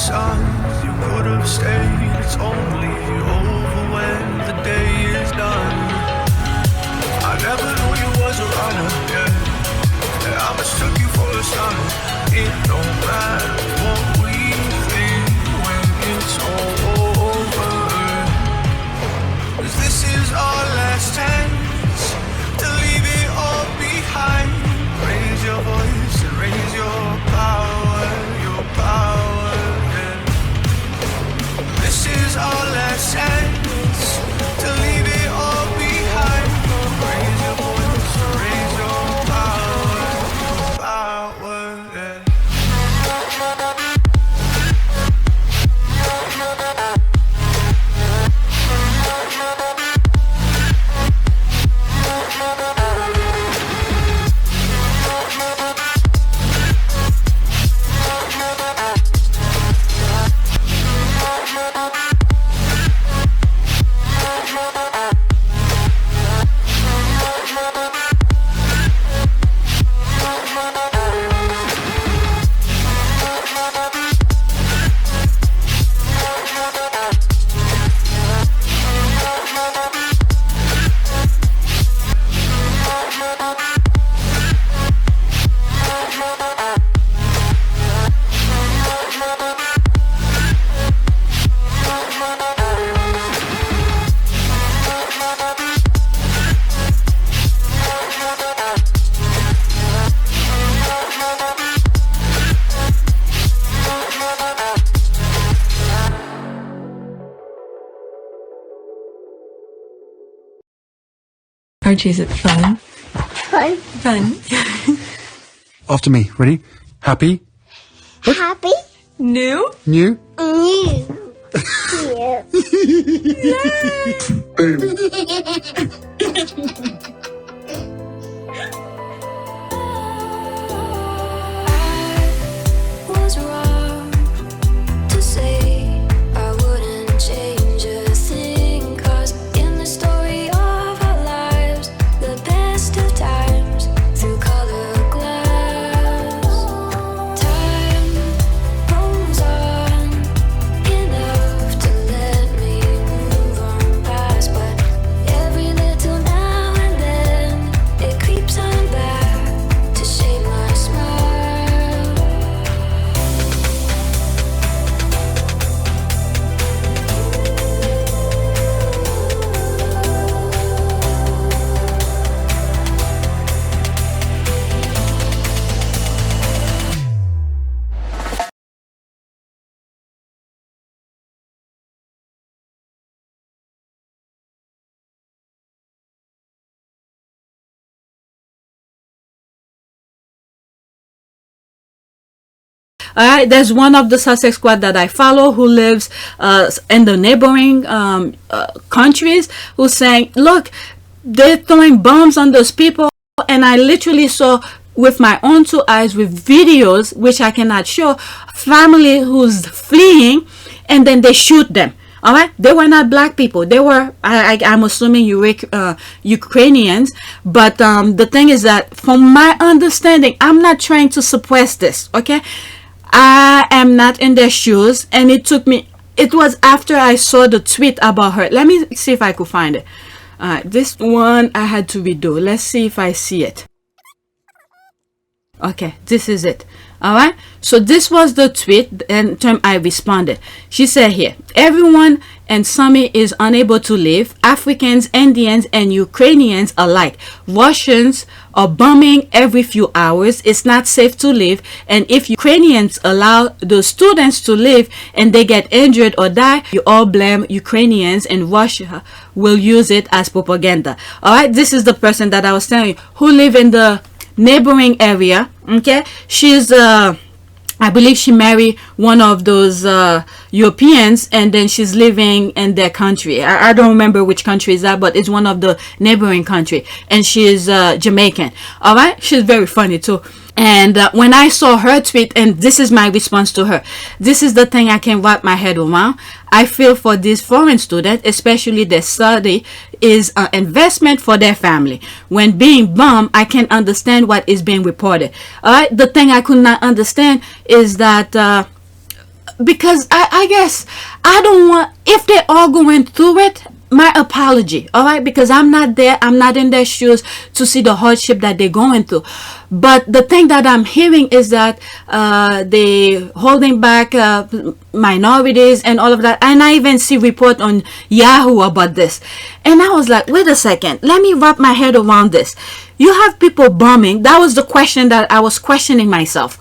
signs you could have stayed. It's only over when the day is done. I never knew you was a runner, yeah. I mistook you for a son. It don't matter what we think when it's all over. 'Cause this is our last chance to leave it all behind. Raise your voice and raise your power, yeah. This is our last chance to leave it all behind. Raise your voice and raise your power, yeah. Archie, is it fun? Fun. Fun. After me. Ready? Happy? Happy. New? New? New. Was wrong to say I wouldn't change a thing, 'cause in the story of our lives, the best of times through color glass, time rolls on enough to let me move on past, but every little now and then it creeps on back to shape my smile. All right, there's one of the Sussex squad that I follow who lives in the neighboring countries, who's saying, look, they're throwing bombs on those people. And I literally saw with my own two eyes with videos, which I cannot show, family who's fleeing and then they shoot them. All right, they were not black people. They were, I'm assuming, Ukrainians. But the thing is that, from my understanding, I'm not trying to suppress this. Okay, I am not in their shoes, and it took me. It was after I saw the tweet about her. Let me see if I could find it. This one I had to redo. Let's see if I see it. Okay, this is it. All right, so this was the tweet and term I responded. She said here, everyone and Summit is unable to live, Africans, Indians, and Ukrainians alike. Russians are bombing every few hours. It's not safe to live. And if Ukrainians allow the students to live and they get injured or die, you all blame Ukrainians, and Russia will use it as propaganda. All right, this is the person that I was telling you who live in the neighboring area. Okay, she's I believe she married one of those Europeans, and then she's living in their country. I don't remember which country is that, but it's one of the neighboring country, and she's Jamaican. All right, she's very funny too. And when I saw her tweet, and this is my response to her, this is the thing I can wrap my head around. I feel for these foreign students, especially their study is an investment for their family. When being bombed, I can understand what is being reported. All right, the thing I could not understand is that because I guess I don't want, if they are going through it, my apology, all right, because I'm not there, I'm not in their shoes to see the hardship that they're going through. But the thing that I'm hearing is that they holding back minorities and all of that, and I even see report on Yahoo about this, and I was like, wait a second, let me wrap my head around this. You have people bombing. That was the question that I was questioning myself,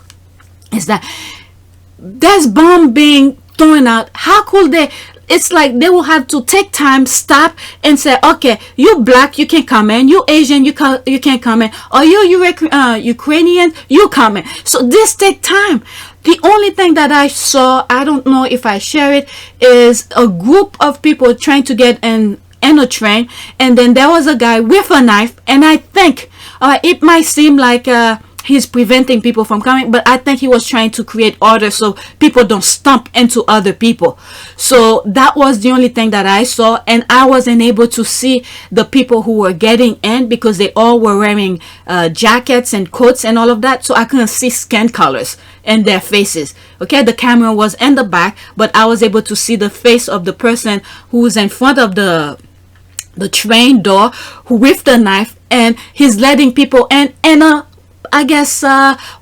is that there's bomb being thrown out. How could they? It's like they will have to take time, stop, and say, okay, you black, you can come in. You Asian, you can't come in. Or you Ukrainian, you come in. So this take time. The only thing that I saw, I don't know if I share it, is a group of people trying to get in a train, and then there was a guy with a knife, and I think it might seem like he's preventing people from coming, but I think he was trying to create order so people don't stomp into other people. So that was the only thing that I saw, and I wasn't able to see the people who were getting in because they all were wearing jackets and coats and all of that, so I couldn't see skin colors in their faces. Okay, the camera was in the back, but I was able to see the face of the person who was in front of the train door with the knife, and he's letting people in a, I guess,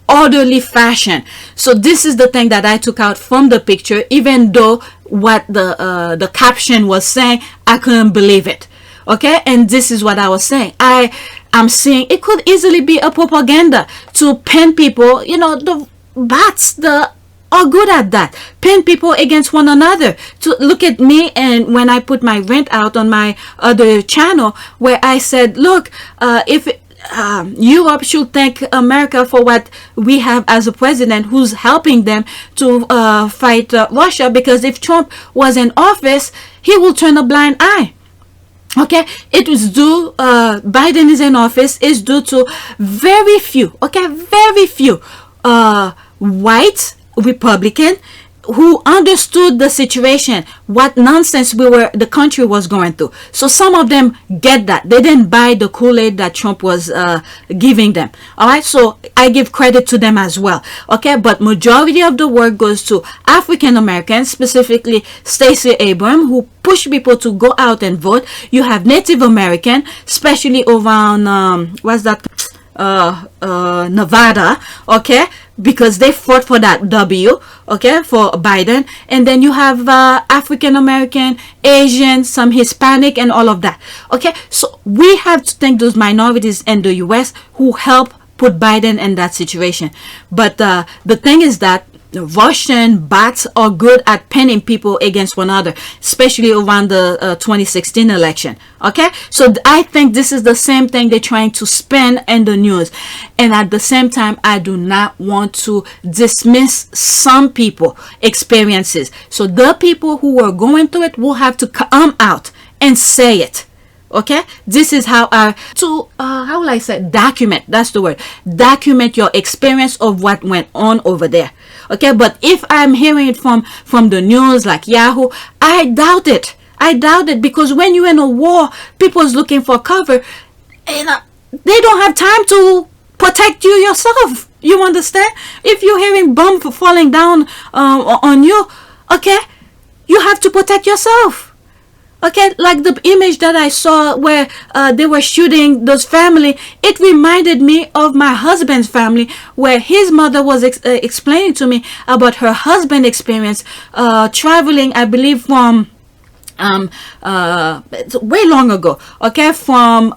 orderly fashion. So this is the thing that I took out from the picture, even though what the caption was saying, I couldn't believe it. Okay, and this is what I was saying. I'm saying it could easily be a propaganda to pin people. You know, the bots are good at that. Pin people against one another. To look at me, and when I put my rant out on my other channel, where I said, look, if Europe should thank America for what we have as a president who's helping them to fight Russia, because if Trump was in office, he will turn a blind eye. Okay, it was due, Biden is in office, is due to very few, okay, very few white Republican who understood the situation, what nonsense the country was going through. So some of them get that. They didn't buy the Kool-Aid that Trump was giving them. All right, so I give credit to them as well. Okay, but majority of the work goes to African Americans, specifically Stacey Abrams, who push people to go out and vote. You have Native American, especially around Nevada, okay, because they fought for that W, okay, for Biden. And then you have African American, Asian, some Hispanic, and all of that. Okay, so we have to thank those minorities in the US who help put Biden in that situation. But the thing is that the Russian bots are good at pinning people against one another, especially around the 2016 election. Okay, so I think this is the same thing they're trying to spin in the news. And at the same time, I do not want to dismiss some people experiences. So the people who were going through it will have to come out and say it. Okay, this is how how will I say, document, that's the word, document your experience of what went on over there. Okay, but if I'm hearing it from the news like Yahoo, I doubt it. Because when you're in a war, people's looking for cover, and they don't have time to protect you yourself. You understand? If you're hearing bomb falling down on you, okay, you have to protect yourself. Okay, like the image that I saw where they were shooting those family, it reminded me of my husband's family, where his mother was explaining to me about her husband experience traveling, I believe, from way long ago, okay, from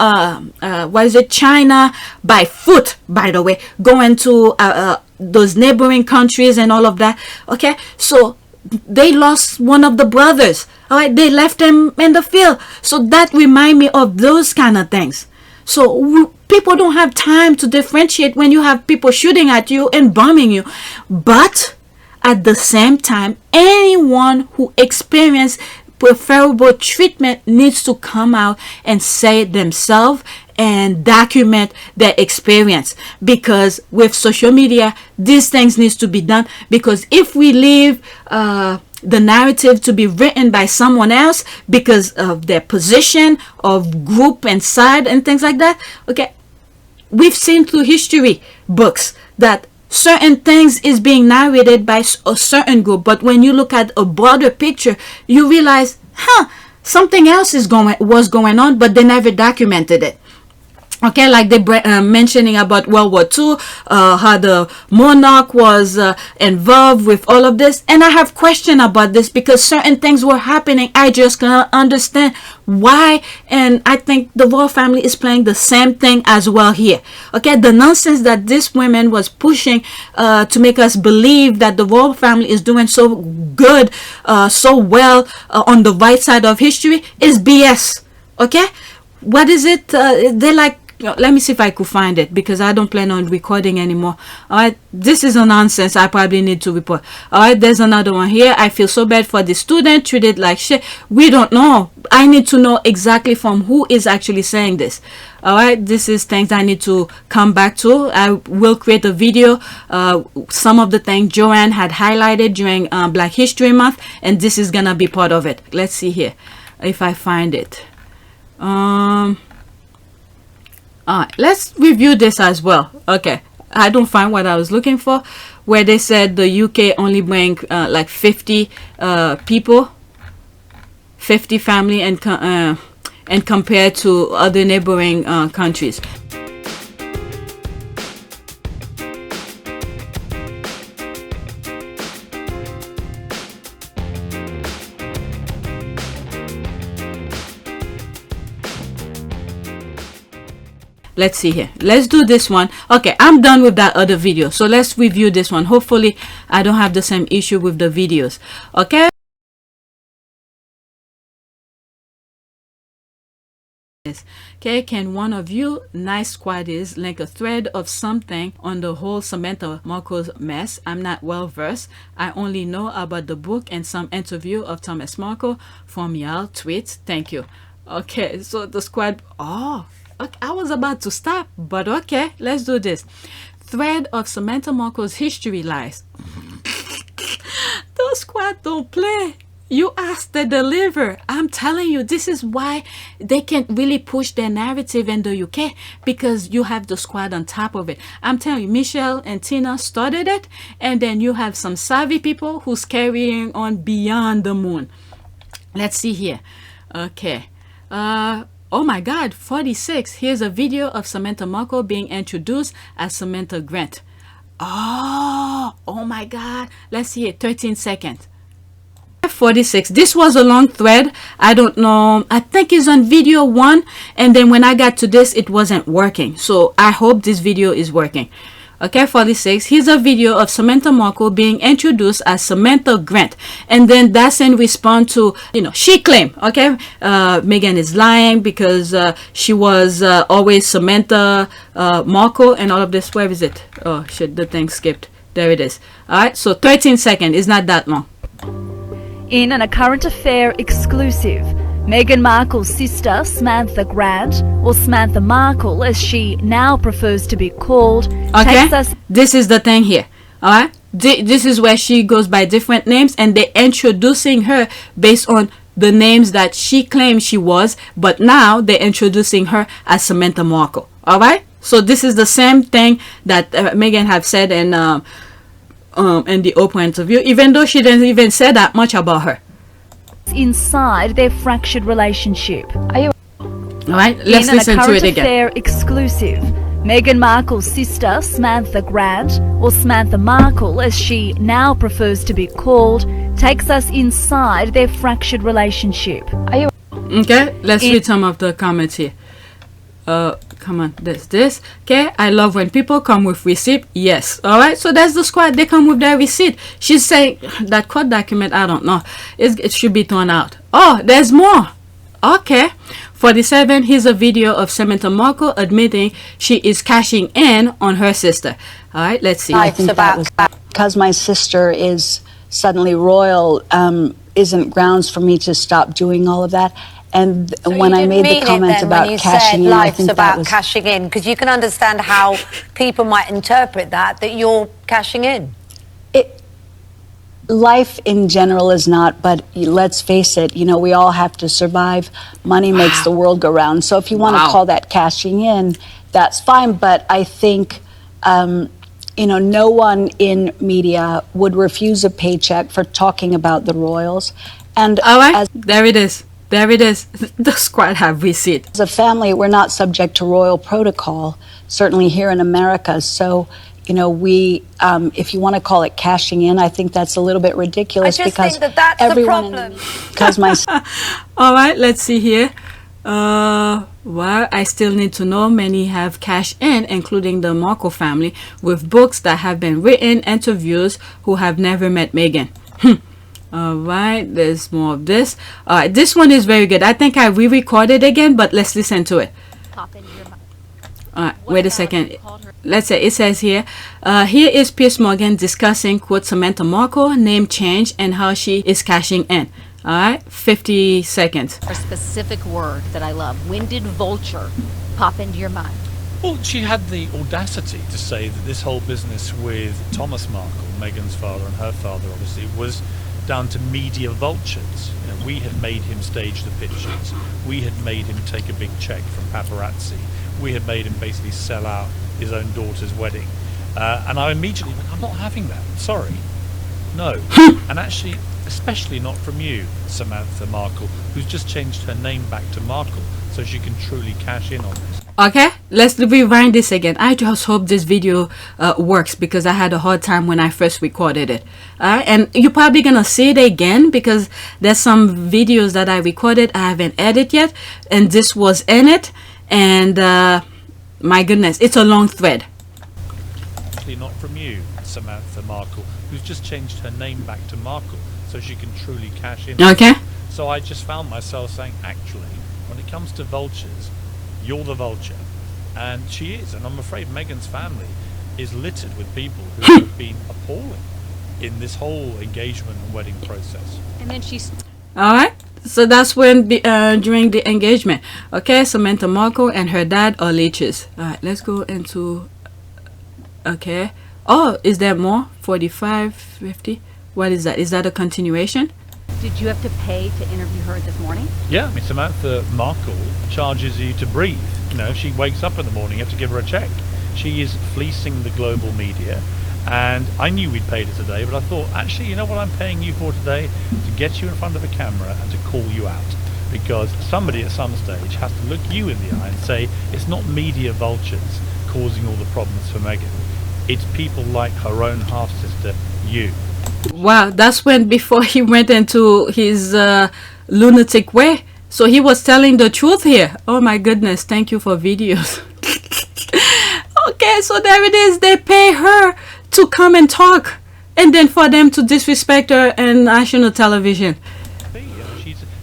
China by foot, by the way, going to those neighboring countries and all of that. Okay, so they lost one of the brothers. All right, they left him in the field. So that remind me of those kind of things. So people don't have time to differentiate when you have people shooting at you and bombing you. But at the same time, anyone who experienced preferable treatment needs to come out and say it themselves and document their experience, because with social media these things needs to be done. Because if we leave the narrative to be written by someone else because of their position of group and side and things like that, okay, we've seen through history books that certain things is being narrated by a certain group, but when you look at a broader picture, you realize, something else was going on, but they never documented it. Okay, like they mentioning about World War II, how the monarch was involved with all of this, and I have question about this because certain things were happening. I just cannot understand why, and I think the royal family is playing the same thing as well here. Okay, the nonsense that this woman was pushing to make us believe that the royal family is doing so good, so well on the right side of history is BS. Okay, what is it? They like. Let me see if I could find it because I don't plan on recording anymore. All right, this is a nonsense. I probably need to report. All right, there's another one here. I feel so bad for the student, treated like shit. We don't know. I need to know exactly from who is actually saying this. All right, this is things I need to come back to. I will create a video. Some of the things Joanne had highlighted during Black History Month, and this is gonna be part of it. Let's see here if I find it. Let's review this as well. Okay, I don't find what I was looking for, where they said the UK only bring like 50 people, 50 family, and compared to other neighboring countries. Let's see here. Let's do this one. Okay, I'm done with that other video. So let's review this one. Hopefully, I don't have the same issue with the videos. Okay. Okay, can one of you nice squaddies link a thread of something on the whole Samantha Markle's mess? I'm not well versed. I only know about the book and some interview of Thomas Markle from y'all tweets. Thank you. Okay, so the squad. Okay, I was about to stop, but okay, let's do this. Thread of Samantha Markle's history lies. The squad don't play. You ask, they deliver. I'm telling you, this is why they can't really push their narrative in the UK, because you have the squad on top of it. I'm telling you, Michelle and Tina started it, and then you have some savvy people who's carrying on beyond the moon. Let's see here. Okay. Oh my God, 46. Here's a video of Samantha Markle being introduced as Samantha Grant. Oh my God. Let's see it. 13 seconds. 46. This was a long thread. I don't know. I think it's on video 1. And then when I got to this, it wasn't working. So I hope this video is working. Okay, 46. Here's a video of Samantha Markle being introduced as Samantha Grant, and then that's in response to, she claimed, okay, Meghan is lying because she was always Samantha Markle and all of this. Where is it? Oh shit, the thing skipped. There it is. All right, so 13 seconds is not that long. In a current affair exclusive, Meghan Markle's sister, Samantha Grant, or Samantha Markle as she now prefers to be called, takes us... This is the thing here, alright? This is where she goes by different names, and they're introducing her based on the names that she claimed she was, but now they're introducing her as Samantha Markle, alright? So this is the same thing that Meghan have said in the Oprah interview, even though she didn't even say that much about her. Inside their fractured relationship. Are you alright? Let's listen to it again. Affair exclusive. Meghan Markle's sister, Samantha Grant, or Samantha Markle as she now prefers to be called, takes us inside their fractured relationship. Are you okay? Let's read some of the comments here. Come on, this. Okay, I love when people come with receipt. Yes, all right. So that's the squad. They come with their receipt. She's saying that court document, I don't know. It should be thrown out. Oh, there's more. Okay. 47. Here's a video of Samantha Markle admitting she is cashing in on her sister. All right, let's see. I think that was because my sister is suddenly royal. Isn't grounds for me to stop doing all of that. And so when I made the comments about cashing in, I think that was cashing in, because you can understand how people might interpret that you're cashing in. Life in general is not, but let's face it, we all have to survive. Money makes the world go round. So if you want to call that cashing in, that's fine. But I think no one in media would refuse a paycheck for talking about the royals. And all right, there it is. There it is. The squad have receipt. As a family, we're not subject to royal protocol, certainly here in America. So, we, if you want to call it cashing in, I think that's a little bit ridiculous. I just because think that's everyone the problem. Because my all right, let's see here. Well, I still need to know many have cashed in, including the Markle family, with books that have been written, interviews who have never met Meghan. All right, there's more of this. All right, this one is very good. I think I re-recorded again, but let's listen to it. All right, wait a second. Let's say it says here, here is Piers Morgan discussing, quote, Samantha Markle, name change, and how she is cashing in. All right, 50 seconds. A specific word that I love. When did vulture pop into your mind? Well, she had the audacity to say that this whole business with Thomas Markle, Meghan's father and her father, obviously, was down to media vultures. We had made him stage the pictures. We had made him take a big check from paparazzi. We had made him basically sell out his own daughter's wedding. And I immediately went, I'm not having that. Sorry. No. And actually, especially not from you, Samantha Markle, who's just changed her name back to Markle so she can truly cash in on this. Okay, let's rewind this again. I just hope this video works because I had a hard time when I first recorded it. And you're probably gonna see it again because there's some videos that I recorded I haven't edited yet, and this was in it, and my goodness, it's a long thread. Actually not from you, Samantha Markle, who's just changed her name back to Markle so she can truly cash in. Okay. So I just found myself saying, actually, when it comes to vultures, you're the vulture. And she is. And I'm afraid Meghan's family is littered with people who have been appalling in this whole engagement and wedding process. And then she's... All right. So that's when during the engagement. Okay, Samantha Markle and her dad are leeches. All right, let's go into... Okay. Oh, is there more? 45, 50? What is that? Is that a continuation? Did you have to pay to interview her this morning? Yeah, I mean, Samantha Markle charges you to breathe. If she wakes up in the morning, you have to give her a check. She is fleecing the global media. And I knew we'd paid her today, but I thought, actually, you know what I'm paying you for today? To get you in front of a camera and to call you out. Because somebody at some stage has to look you in the eye and say, it's not media vultures causing all the problems for Meghan. It's people like her own half-sister, you. Wow, that's when before he went into his lunatic way. So he was telling the truth here. Oh my goodness, thank you for videos. Okay, so there it is. They pay her to come and talk, and then for them to disrespect her on national television.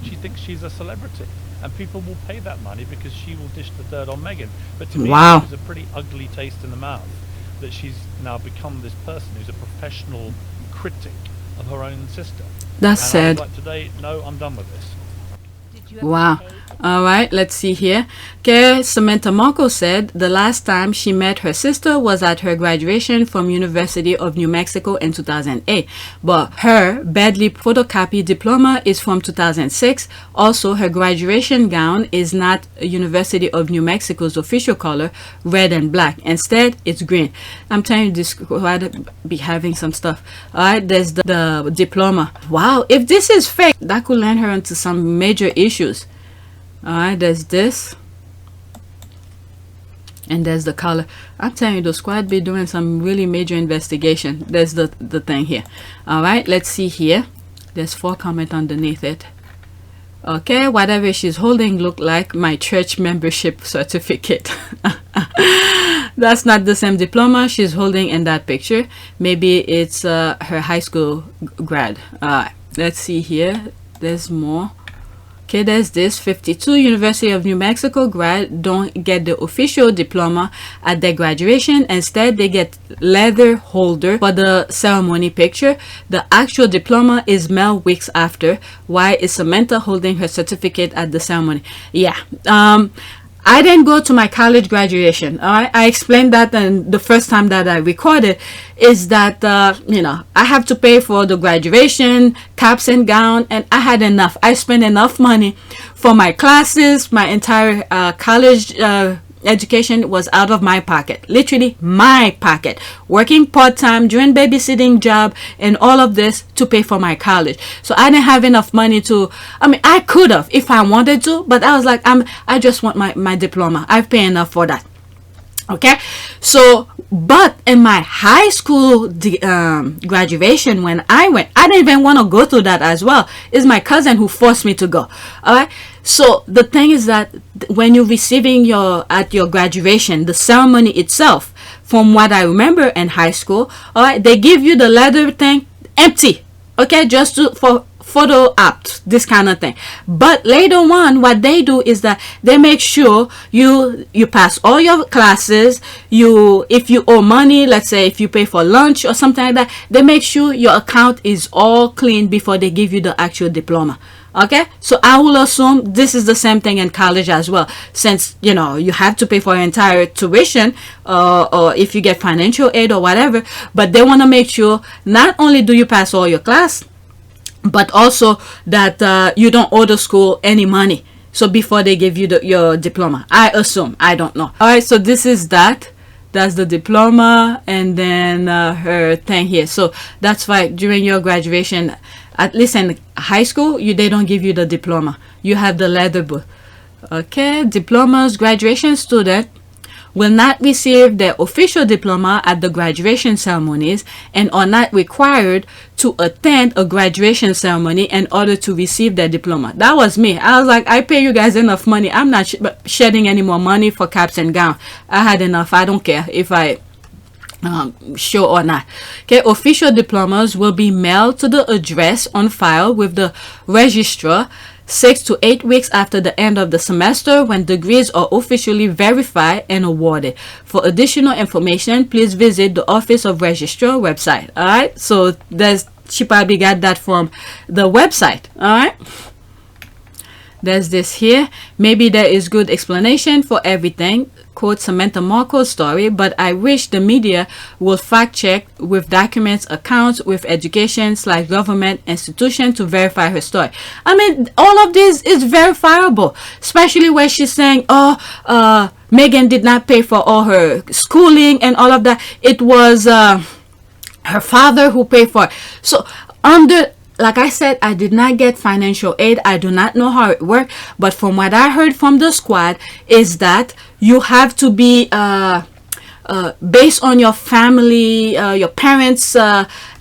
She thinks she's a celebrity, and people will pay that money because she will dish the dirt on Meghan. But to me, it's a pretty ugly taste in the mouth that she's now become this person who's a professional critic of her own sister. That's sad. Like today, no, I'm done with this. Wow. All right, let's see here. Okay, Samantha Markle said the last time she met her sister was at her graduation from University of New Mexico in 2008. But her badly photocopied diploma is from 2006. Also, her graduation gown is not University of New Mexico's official color, red and black. Instead, it's green. I'm telling you, this squad be having some stuff. All right, there's the diploma. Wow, if this is fake, that could land her into some major issues. Alright, there's this. And there's the color. I'm telling you, the squad be doing some really major investigation. There's the thing here. Alright, let's see here. There's 4 comments underneath it. Okay, whatever she's holding look like my church membership certificate. That's not the same diploma she's holding in that picture. Maybe it's her high school grad. Alright, let's see here. There's more. Okay, there's this 52 University of New Mexico grad don't get the official diploma at their graduation. Instead, they get leather holder for the ceremony picture. The actual diploma is mailed weeks after. Why is Samantha holding her certificate at the ceremony? Yeah. I didn't go to my college graduation. All right, I explained that, and the first time that I recorded is that I have to pay for the graduation, caps and gown, and I had enough. I spent enough money for my classes, my entire college education was out of my pocket, literally my pocket, working part-time, doing babysitting job and all of this to pay for my college. So I didn't have enough money to, I mean, I could have if I wanted to, but I was like, I just want my diploma. I've paid enough for that. Okay, so but in my high school graduation, when I went, I didn't even want to go to that as well. It's my cousin who forced me to go. All right, so the thing is that when you're receiving your graduation, the ceremony itself, from what I remember in high school, all right, they give you the leather thing empty, okay, just for photo opt, this kind of thing. But later on, what they do is that they make sure you pass all your classes. If you owe money, let's say if you pay for lunch or something like that, they make sure your account is all clean before they give you the actual diploma. Okay, so I will assume this is the same thing in college as well, since you have to pay for your entire tuition, or if you get financial aid or whatever. But they want to make sure not only do you pass all your class, but also that you don't owe the school any money. So before they give you your diploma, I assume. I don't know. All right, so this is that. That's the diploma, and then her thing here. So that's why during your graduation, at least in high school, they don't give you the diploma. You have the leather book. Okay, diplomas, graduation student will not receive their official diploma at the graduation ceremonies and are not required to attend a graduation ceremony in order to receive their diploma. That was me. I was like, I pay you guys enough money. I'm not shedding any more money for caps and gown. I had enough. I don't care if I show or not. Okay, official diplomas will be mailed to the address on file with the registrar 6 to 8 weeks after the end of the semester, when degrees are officially verified and awarded. For additional information, please visit the Office of Registrar website. All right, so she probably got that from the website. All right, there's this here. Maybe there is good explanation for everything. Quote Samantha Markle's story, but I wish the media will fact check with documents, accounts with education/government institution to verify her story. I mean, all of this is verifiable, especially where she's saying, Meghan did not pay for all her schooling and all of that. It was her father who paid for it. So like I said, I did not get financial aid. I do not know how it worked, but from what I heard from the squad is that you have to be based on your family, your parents'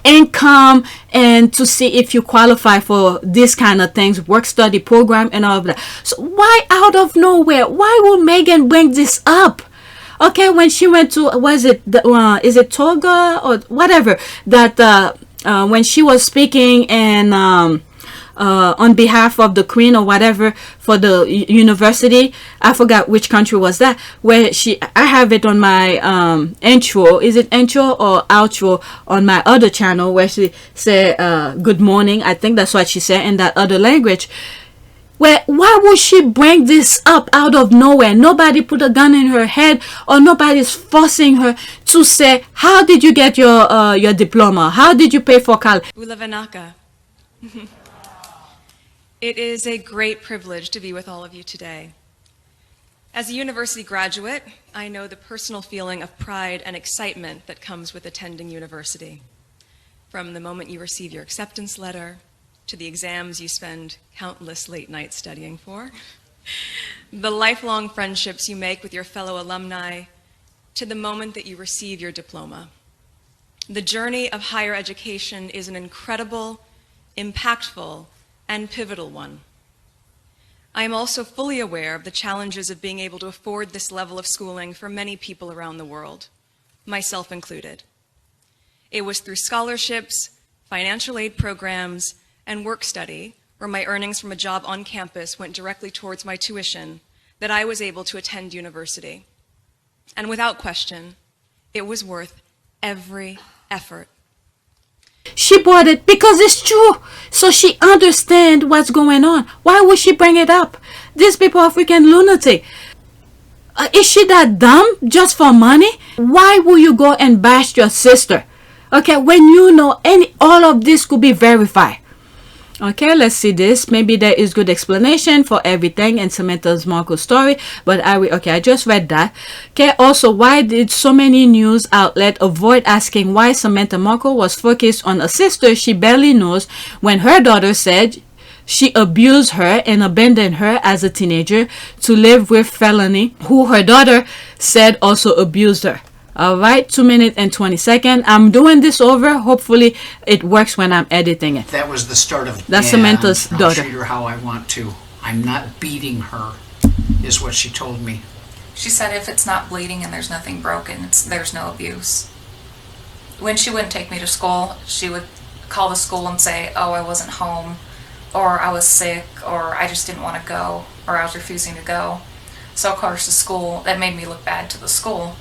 income, and to see if you qualify for these kind of things, work study program and all of that. So why out of nowhere? Why will Meghan bring this up? Okay, when she went to, is it Toga or whatever, that when she was speaking and on behalf of the Queen or whatever for the university, I forgot which country was that, where I have it on my intro, is it intro or outro on my other channel, where she said good morning. I think that's what she said in that other language. Why would she bring this up out of nowhere? Nobody put a gun in her head, or nobody's forcing her to say, how did you get your diploma? How did you pay for college? Ulavanaka. It is a great privilege to be with all of you today. As a university graduate, I know the personal feeling of pride and excitement that comes with attending university. From the moment you receive your acceptance letter, to the exams you spend countless late nights studying for, the lifelong friendships you make with your fellow alumni, to the moment that you receive your diploma. The journey of higher education is an incredible, impactful, and pivotal one. I am also fully aware of the challenges of being able to afford this level of schooling for many people around the world, myself included. It was through scholarships, financial aid programs, and work study, where my earnings from a job on campus went directly towards my tuition, that I was able to attend university. And without question, it was worth every effort. She bought it because it's true, so she understands what's going on. Why would she bring it up? These people are freaking lunatic. Is she that dumb just for money? Why will you go and bash your sister? Okay, when you know all of this could be verified. Okay, let's see this. Maybe there is good explanation for everything in Samantha Markle's story, but I just read that. Okay, also, why did so many news outlets avoid asking why Samantha Markle was focused on a sister she barely knows when her daughter said she abused her and abandoned her as a teenager to live with Felony, who her daughter said also abused her? All right, 2 minutes and 20 seconds. I'm doing this over. Hopefully, it works when I'm editing it. That was the start of. That's Samantha's daughter. I'll treat her how I want to. I'm not beating her, is what she told me. She said if it's not bleeding and there's nothing broken, there's no abuse. When she wouldn't take me to school, she would call the school and say, "Oh, I wasn't home," or "I was sick," or "I just didn't want to go," or "I was refusing to go." So of course, the school that made me look bad to the school.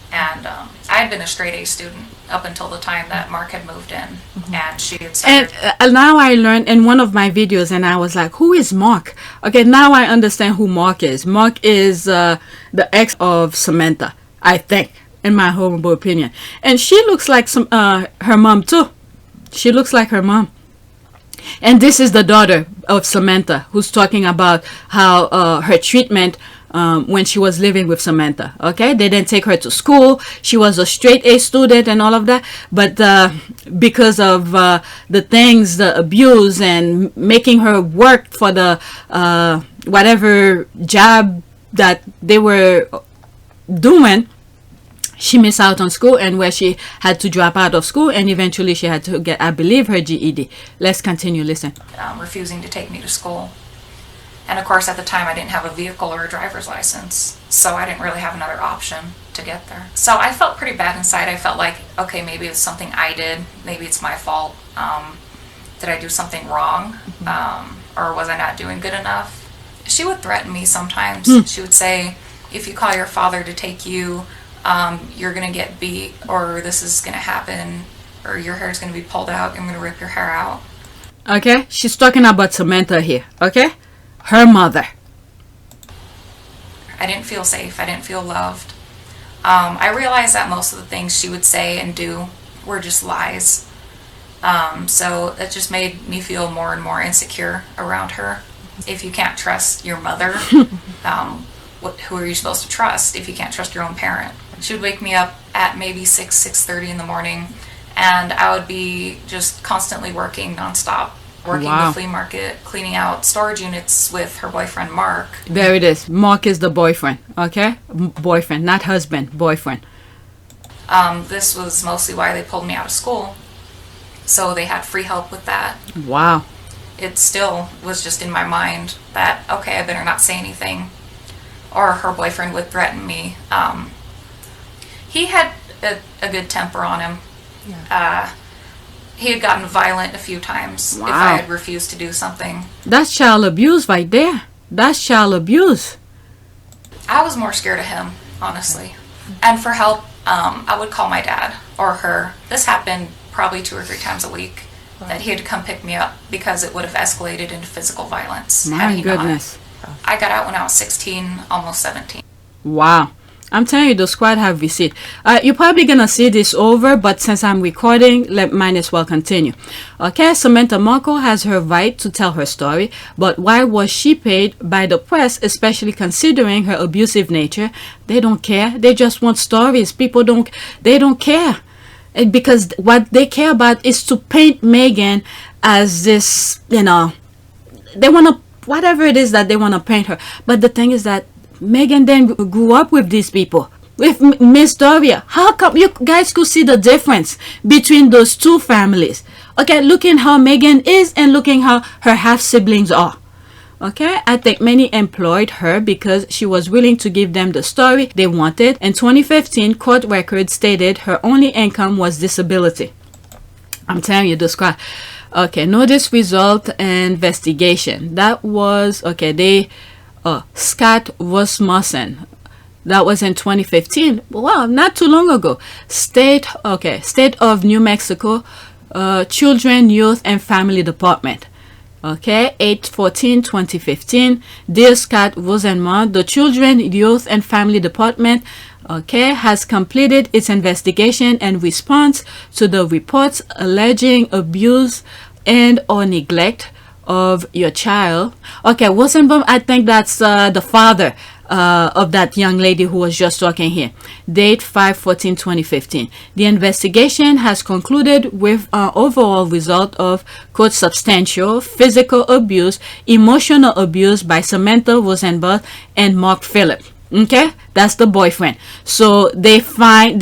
And I had been a straight A student up until the time that Mark had moved in, and she had started. And now I learned in one of my videos, and I was like, "Who is Mark?" Okay, now I understand who Mark is. Mark is the ex of Samantha, I think, in my humble opinion. And she looks like her mom too. She looks like her mom. And this is the daughter of Samantha, who's talking about how her treatment. When she was living with Samantha, okay, they didn't take her to school. She was a straight A student and all of that, but because of the things, the abuse, and making her work for the whatever job that they were doing, she missed out on school, and where she had to drop out of school, and eventually she had to get, I believe, her GED. Let's continue. Listen. Refusing to take me to school. And of course, at the time, I didn't have a vehicle or a driver's license, so I didn't really have another option to get there. So I felt pretty bad inside. I felt like, okay, maybe it's something I did. Maybe it's my fault. Did I do something wrong? Or was I not doing good enough? She would threaten me sometimes. She would say, if you call your father to take you, you're going to get beat, or this is going to happen, or your hair's going to be pulled out, I'm going to rip your hair out. Okay, she's talking about Samantha here, okay? Her mother. I didn't feel safe. I didn't feel loved. I realized that most of the things she would say and do were just lies. So it just made me feel more and more insecure around her. If you can't trust your mother, who are you supposed to trust if you can't trust your own parent? She would wake me up at maybe 6:30 in the morning, and I would be just constantly working nonstop. Working the flea market, cleaning out storage units with her boyfriend, Mark. There it is. Mark is the boyfriend, okay? Boyfriend, not husband, boyfriend. This was mostly why they pulled me out of school. So they had free help with that. Wow. It still was just in my mind that, okay, I better not say anything. Or her boyfriend would threaten me. He had a good temper on him. Yeah. He had gotten violent a few times if I had refused to do something. That's child abuse right there. That's child abuse. I was more scared of him, honestly. And for help, I would call my dad or her. This happened probably 2 or 3 times a week, that he had to come pick me up because it would have escalated into physical violence. My goodness. I got out when I was 16, almost 17. Wow. I'm telling you, the squad have receipt. You're probably going to see this over, but since I'm recording, might as well continue. Okay, Samantha Markle has her right to tell her story, but why was she paid by the press, especially considering her abusive nature? They don't care. They just want stories. People don't care. Because what they care about is to paint Meghan as this, they want to, whatever it is that they want to paint her. But the thing is that Meghan then grew up with these people, with Miss Doria. How come you guys could see the difference between those two families? Okay, looking how Meghan is and looking how her half-siblings are. Okay, I think many employed her because she was willing to give them the story they wanted. In 2015, court records stated her only income was disability. I'm telling you, the squad. Okay, notice result investigation. That was, okay, Scott Rasmussen. That was in 2015. Wow, not too long ago. State of New Mexico, Children, Youth, and Family Department. Okay, 8/14/2015. Dear Scott Rosenmont, the Children, Youth, and Family Department, okay, has completed its investigation and response to the reports alleging abuse and or neglect of your child. Okay, Rosenbaum, I think that's the father of that young lady who was just talking here. Date 5/14/2015. The investigation has concluded with an overall result of, quote, substantial physical abuse, emotional abuse by Samantha Rosenbaum and Mark Phillip. Okay, that's the boyfriend. So they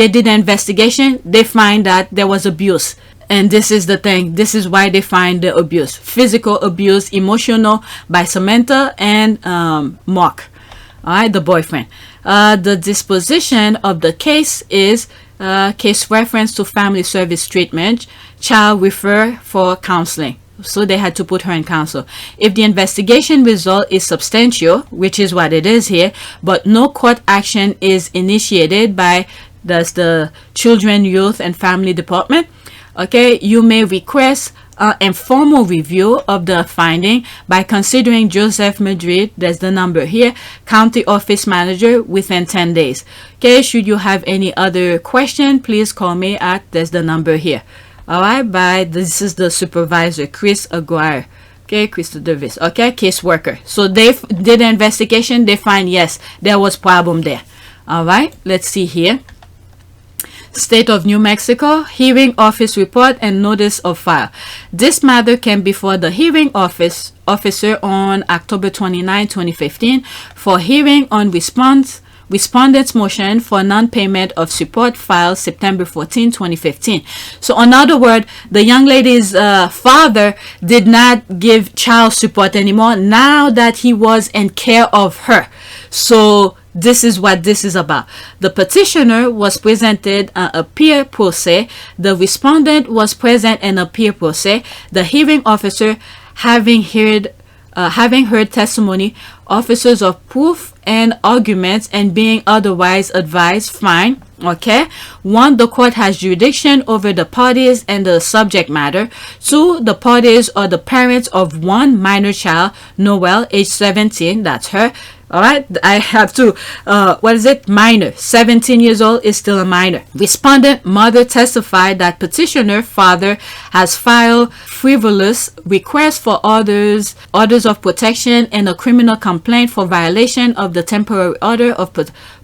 did an investigation. They find that there was abuse. And this is the thing. This is why they find the abuse. Physical abuse, emotional by Samantha and Mark. Alright, the boyfriend. The disposition of the case is case reference to family service treatment. Child refer for counseling. So they had to put her in counsel. If the investigation result is substantial, which is what it is here, but no court action is initiated by the Children, Youth and Family Department, okay, you may request an informal review of the finding by considering Joseph Madrid, there's the number here, County Office Manager, within 10 days. Okay, should you have any other question, please call me at, there's the number here. Alright, this is the supervisor, Chris Aguirre. Okay, Crystal Davis. Okay, caseworker. So they did an investigation, they find yes, there was problem there. Alright, let's see here. State of New Mexico, hearing office report and notice of file. This matter came before the hearing officer on October 29, 2015 for hearing on respondent's motion for non-payment of support filed September 14, 2015. So in other words, the young lady's father did not give child support anymore now that he was in care of her. So this is what this is about. The petitioner was presented a peer pro se. The respondent was present in a peer pro se. The hearing officer, having heard testimony, officers of proof and arguments, and being otherwise advised, fine. Okay. 1, the court has jurisdiction over the parties and the subject matter. 2, the parties are the parents of one minor child, Noel, age 17, that's her. Alright, I have to, minor, 17 years old is still a minor. Respondent mother testified that petitioner father has filed frivolous requests for orders of protection and a criminal complaint for violation of the temporary order of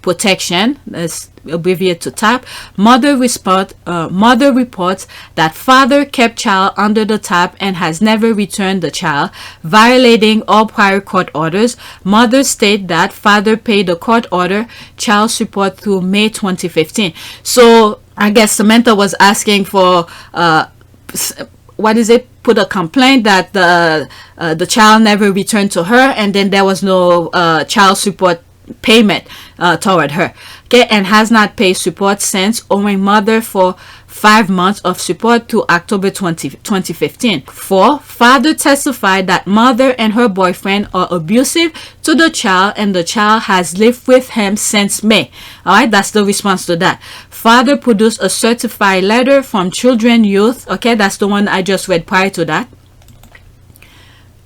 protection. That's abbreviated to TAP. Mother reports that father kept child under the TAP and has never returned the child, violating all prior court orders. Mother state that father paid the court order child support through May 2015. So I guess Samantha was asking for put a complaint that the child never returned to her, and then there was no child support payment toward her. Okay, and has not paid support since, owing mother for 5 months of support to October 2015. 4, father testified that mother and her boyfriend are abusive to the child and the child has lived with him since May. Alright, that's the response to that. Father produced a certified letter from Children, Youth. Okay, that's the one I just read prior to that.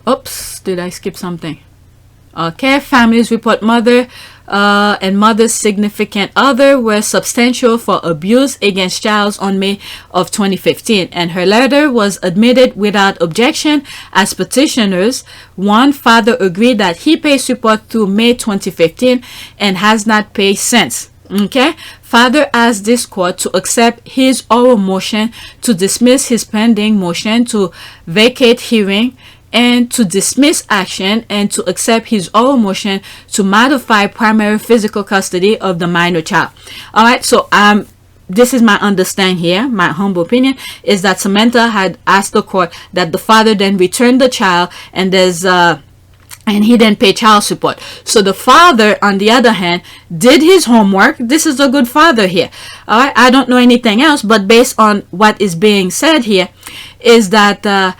Oops, did I skip something? Okay, families report mother and mother's significant other were substantial for abuse against child on May of 2015, and her letter was admitted without objection as petitioners. 1, father agreed that he paid support through May 2015 and has not paid since. Okay, father asked this court to accept his oral motion to dismiss his pending motion to vacate hearing and to dismiss action, and to accept his oral motion to modify primary physical custody of the minor child. Alright, so this is my understanding here, my humble opinion, is that Samantha had asked the court that the father then returned the child, and he didn't pay child support. So the father, on the other hand, did his homework. This is a good father here. Alright, I don't know anything else, but based on what is being said here, is that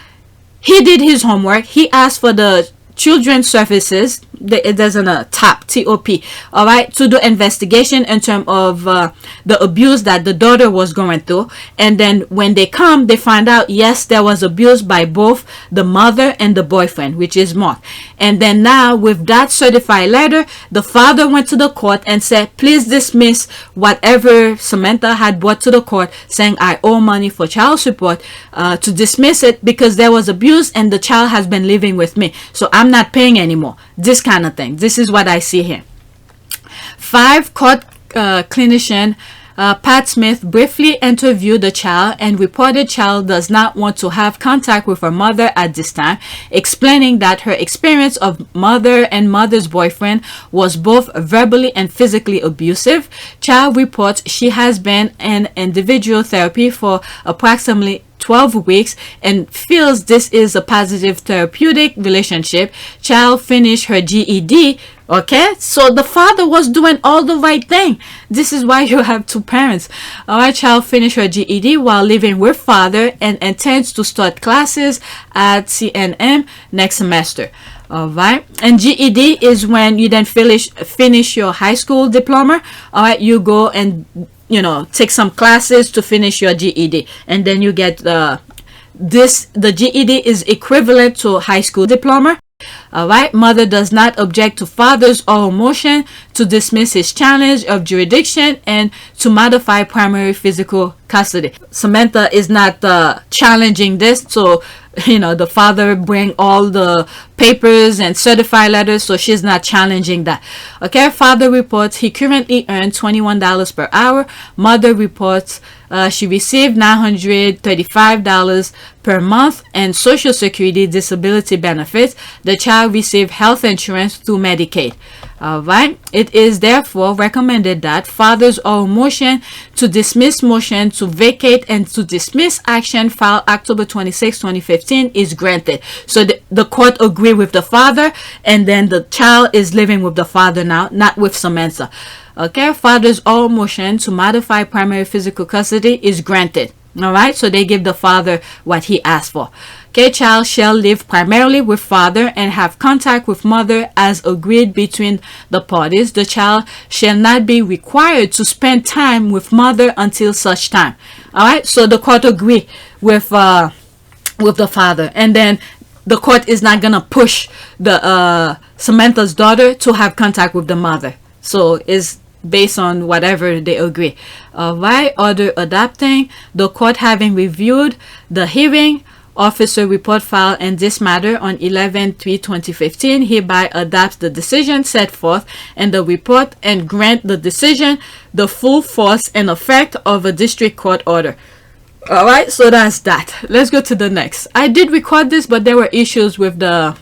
he did his homework. He asked for the children's services, It doesn't TOP, T-O-P, all right, to do investigation in terms of the abuse that the daughter was going through. And then when they come, they find out, yes, there was abuse by both the mother and the boyfriend, which is Mark. And then now with that certified letter, the father went to the court and said, please dismiss whatever Samantha had brought to the court saying I owe money for child support, to dismiss it because there was abuse and the child has been living with me, so I'm not paying anymore. This kind of thing. This is what I see here. 5 court clinician Pat Smith briefly interviewed the child and reported child does not want to have contact with her mother at this time, explaining that her experience of mother and mother's boyfriend was both verbally and physically abusive. Child reports she has been in individual therapy for approximately 12 weeks and feels this is a positive therapeutic relationship. Child finished her GED. Okay, so the father was doing all the right thing. This is why you have 2 parents. All right, child finished her GED while living with father and intends to start classes at CNM next semester. All right, and GED is when you then finish your high school diploma. All right, you go and take some classes to finish your GED, and then you get the GED is equivalent to high school diploma. All right, mother does not object to father's oral motion to dismiss his challenge of jurisdiction and to modify primary physical custody. Samantha is not challenging this, so the father bring all the papers and certified letters, so she's not challenging that. Okay, father reports he currently earns $21 per hour. Mother reports she received $935 per month and Social Security disability benefits. The child received health insurance through Medicaid. All right, it is therefore recommended that father's oral motion to dismiss motion to vacate and to dismiss action filed October 26, 2015 is granted. So the court agreed with the father, and then the child is living with the father now, not with Samantha. Okay, father's oral motion to modify primary physical custody is granted. All right, so they give the father what he asked for. Okay, child shall live primarily with father and have contact with mother as agreed between the parties. The child shall not be required to spend time with mother until such time. All right, so the court agree with the father, and then the court is not gonna push the Samantha's daughter to have contact with the mother. So it's based on whatever they agree. All right, order adopting. The court having reviewed the hearing officer report filed in this matter on 11/3/2015 hereby adopts the decision set forth in the report and grant the decision the full force and effect of a district court order. All right, so that's that. Let's go to the next. I did record this, but there were issues with the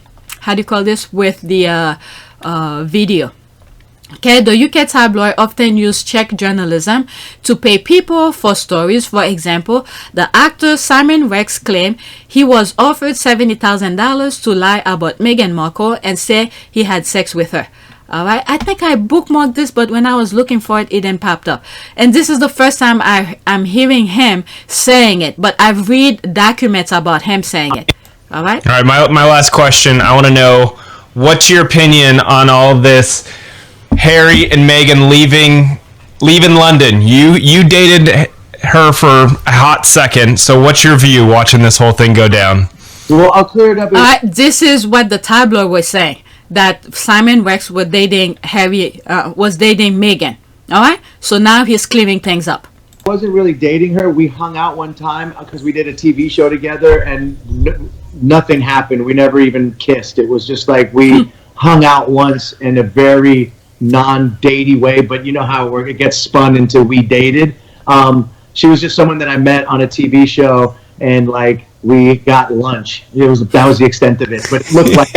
with the video. Okay, the UK tabloid often use check journalism to pay people for stories. For example, the actor Simon Rex claimed he was offered $70,000 to lie about Meghan Markle and say he had sex with her. All right, I think I bookmarked this, but when I was looking for it, it didn't pop up. And this is the first time I'm hearing him saying it, but I've read documents about him saying it. All right. All right, my last question. I want to know, what's your opinion on all this Harry and Meghan leaving London? You dated her for a hot second, so what's your view watching this whole thing go down? Well, I'll clear it up. This is what the tabloid was saying, that Simon Rex was dating was dating Meghan. All right, so now he's clearing things up. I wasn't really dating her. We hung out one time because we did a TV show together, and nothing happened. We never even kissed. It was just like we hung out once in a very non-datey way, but you know how it gets spun into we dated. She was just someone that I met on a TV show, and like we got lunch. That was the extent of it. But it looked like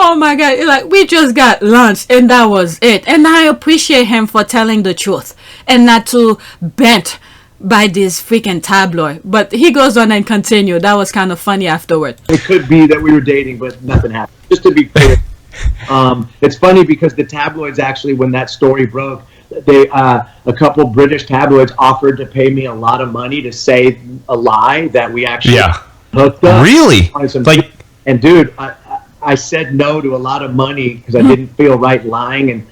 oh my God, like we just got lunch and that was it. And I appreciate him for telling the truth and not too bent by this freaking tabloid. But he goes on and continued. That was kind of funny afterward. It could be that we were dating, but nothing happened. Just to be clear. It's funny because the tabloids actually, when that story broke, a couple British tabloids offered to pay me a lot of money to say a lie that we actually hooked up. Really? And dude, I said no to a lot of money because I didn't feel right lying and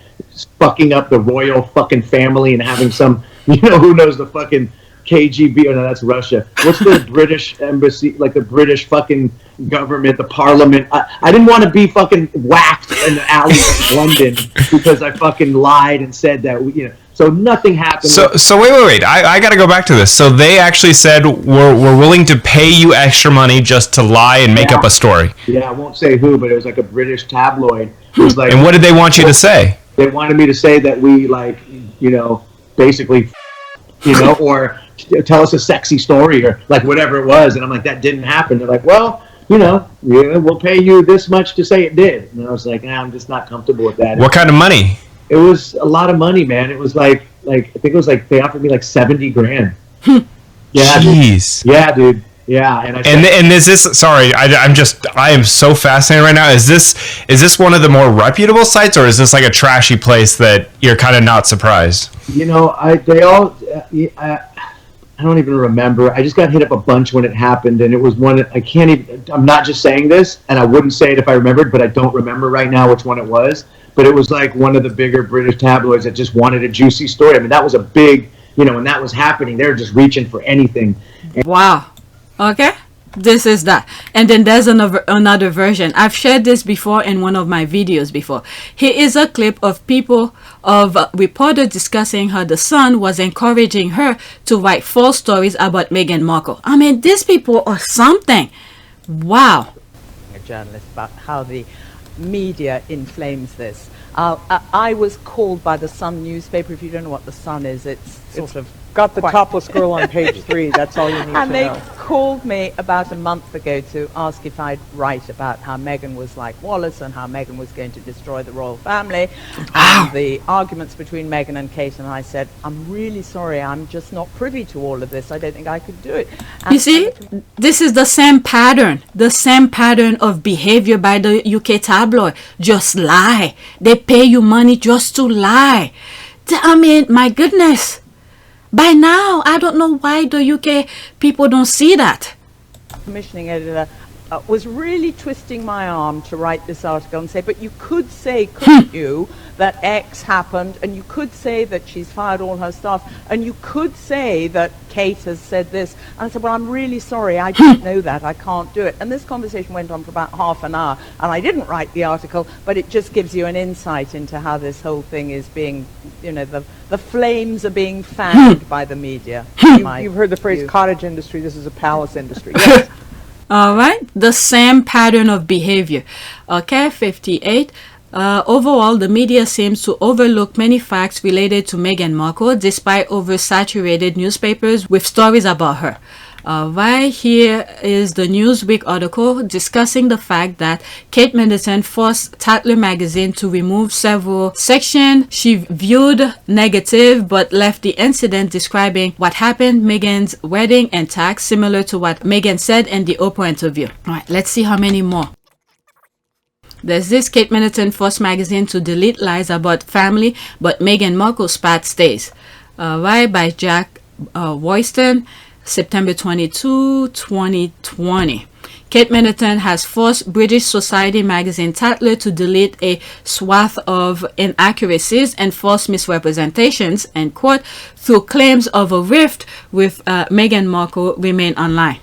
fucking up the royal fucking family and having some, who knows the fucking KGB. Oh no, that's Russia. What's the British embassy, like the British fucking government, the parliament? I didn't want to be fucking whacked in the alley of London because I fucking lied and said that, So nothing happened. So wait. I got to go back to this. So they actually said we're willing to pay you extra money just to lie and make up a story. Yeah, I won't say who, but it was like a British tabloid. It was like, and what did they want you to say? They wanted me to say that we basically, or tell us a sexy story or like whatever it was. And I'm like, that didn't happen. They're like, well, we'll pay you this much to say it did. And I was like, I'm just not comfortable with that. What kind of money? It was a lot of money, man. It was like I think it was like they offered me like $70,000. Yeah, jeez. Dude. Yeah, dude. Yeah, and is this? Sorry, I am so fascinated right now. Is this one of the more reputable sites, or is this like a trashy place that you're kind of not surprised? I don't even remember. I just got hit up a bunch when it happened, and it was one. I can't even. I'm not just saying this, and I wouldn't say it if I remembered, but I don't remember right now which one it was. But it was like one of the bigger British tabloids that just wanted a juicy story. I mean, that was a big, when that was happening, they were just reaching for anything. Wow. Okay. This is that. And then there's another version. I've shared this before in one of my videos before. Here is a clip of reporters discussing how the Sun was encouraging her to write false stories about Meghan Markle. I mean, these people are something. Wow. A journalist about how the media inflames this. I was called by the Sun newspaper. If you don't know what the Sun is, it's sort of got the topless girl on page 3. That's all you need to know. And they called me about a month ago to ask if I'd write about how Meghan was like Wallace and how Meghan was going to destroy the royal family and the arguments between Meghan and Kate. And I said, I'm really sorry, I'm just not privy to all of this. I don't think I could do it. And you see, this is the same pattern of behavior by the UK tabloid. Just lie. They pay you money just to lie. I mean, my goodness. By now, I don't know why the UK people don't see that. Commissioning editor was really twisting my arm to write this article and say, but you could say, couldn't you, that X happened, and you could say that she's fired all her staff, and you could say that Kate has said this. And I said, well, I'm really sorry, I don't know that, I can't do it. And this conversation went on for about half an hour, and I didn't write the article, but it just gives you an insight into how this whole thing is being, the flames are being fanned by the media. You've heard the phrase cottage industry, this is a palace industry. Yes. All right, the same pattern of behavior. Okay, 58. Overall, the media seems to overlook many facts related to Meghan Markle, despite oversaturated newspapers with stories about her. Right here is the Newsweek article discussing the fact that Kate Middleton forced Tatler magazine to remove several sections she viewed negative, but left the incident describing what happened, Meghan's wedding intact, similar to what Meghan said in the Oprah interview. All right, let's see how many more. There's this: Kate Middleton forced magazine to delete lies about family, but Meghan Markle's path stays. Right, by Jack Royston. September 22, 2020. Kate Middleton has forced British Society magazine Tatler to delete a swath of inaccuracies and false misrepresentations, end quote, through claims of a rift with Meghan Markle remain online.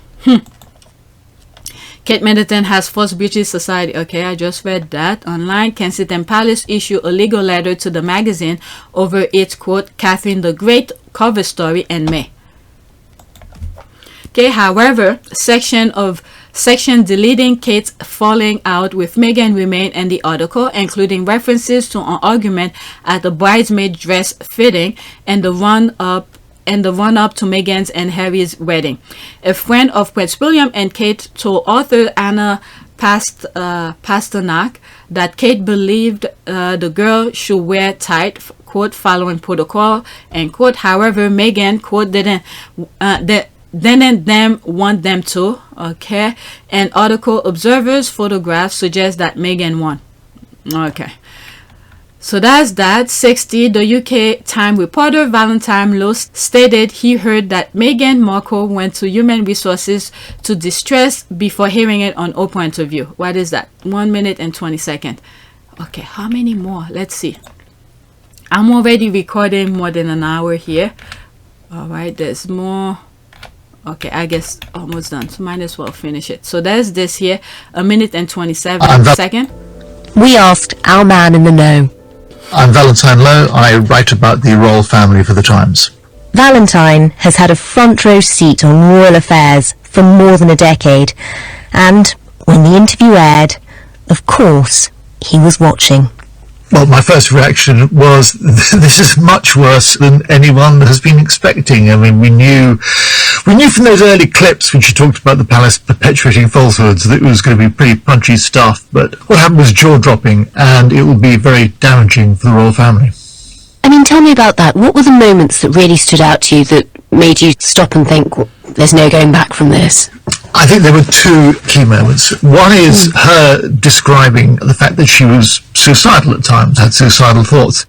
Kate Middleton has forced British Society. Okay, I just read that online. Kensington Palace issue a legal letter to the magazine over its, quote, Catherine the Great cover story in May. Okay, however, section deleting Kate's falling out with Meghan remain in the article, including references to an argument at the bridesmaid dress fitting and the run-up to Meghan's and Harry's wedding. A friend of Prince William and Kate told author Anna Pasternak that Kate believed the girl should wear tight, quote, following protocol, end quote. However, Meghan, quote, didn't them want them to. Okay, and article observers photographs suggest that Meghan won. Okay, So that's that. 60. The UK Time reporter Valentine Lowe stated he heard that Meghan Markle went to Human Resources to distress before hearing it on Oprah interview. What is that? 1 minute and 20 seconds. Okay, how many more? Let's see. I'm already recording more than an hour here. All right, there's more. Okay, I guess almost done. So might as well finish it. So there's this here. 1 minute and 27 seconds. We asked our man in the know. I'm Valentine Lowe. I write about the royal family for the Times. Valentine has had a front row seat on royal affairs for more than a decade. And when the interview aired, of course, he was watching. Well, my first reaction was, this is much worse than anyone has been expecting. I mean, we knew from those early clips when she talked about the palace perpetuating falsehoods that it was going to be pretty punchy stuff, but what happened was jaw-dropping, and it will be very damaging for the royal family. I mean, tell me about that. What were the moments that really stood out to you that made you stop and think, well, there's no going back from this? I think there were two key moments. One is her describing the fact that she was suicidal at times, had suicidal thoughts.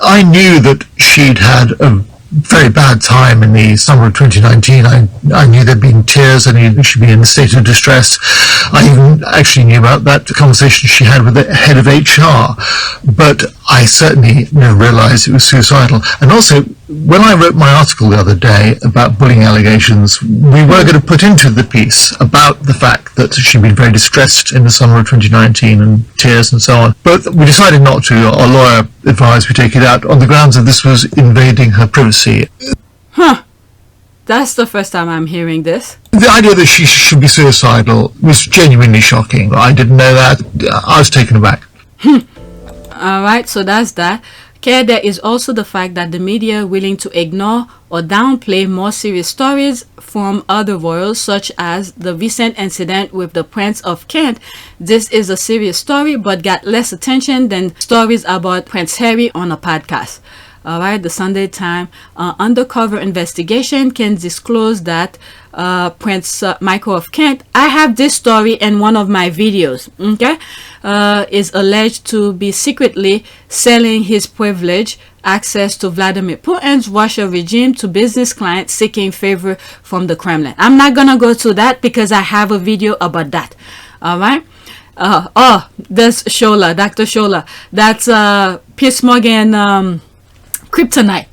I knew that she'd had a very bad time in the summer of 2019. I knew there'd been tears. I knew she'd been in a state of distress. I even actually knew about that conversation she had with the head of HR. But I certainly realised it was suicidal. And also, when I wrote my article the other day about bullying allegations, we were going to put into the piece about the fact that she'd been very distressed in the summer of 2019 and tears and so on. But we decided not to. Our lawyer advised we take it out on the grounds that this was invading her privacy. Huh. That's the first time I'm hearing this. The idea that she should be suicidal was genuinely shocking. I didn't know that. I was taken aback. Alright, so that's that. Okay, there is also the fact that the media are willing to ignore or downplay more serious stories from other royals, such as the recent incident with the Prince of Kent. This is a serious story, but got less attention than stories about Prince Harry on a podcast. Alright, the Sunday Times undercover investigation can disclose that Prince Michael of Kent, I have this story in one of my videos, okay, is alleged to be secretly selling his privilege access to Vladimir Putin's Russia regime to business clients seeking favor from the Kremlin. I'm not gonna go to that because I have a video about that. Alright. There's Shola, Dr. Shola. That's Piers Morgan kryptonite.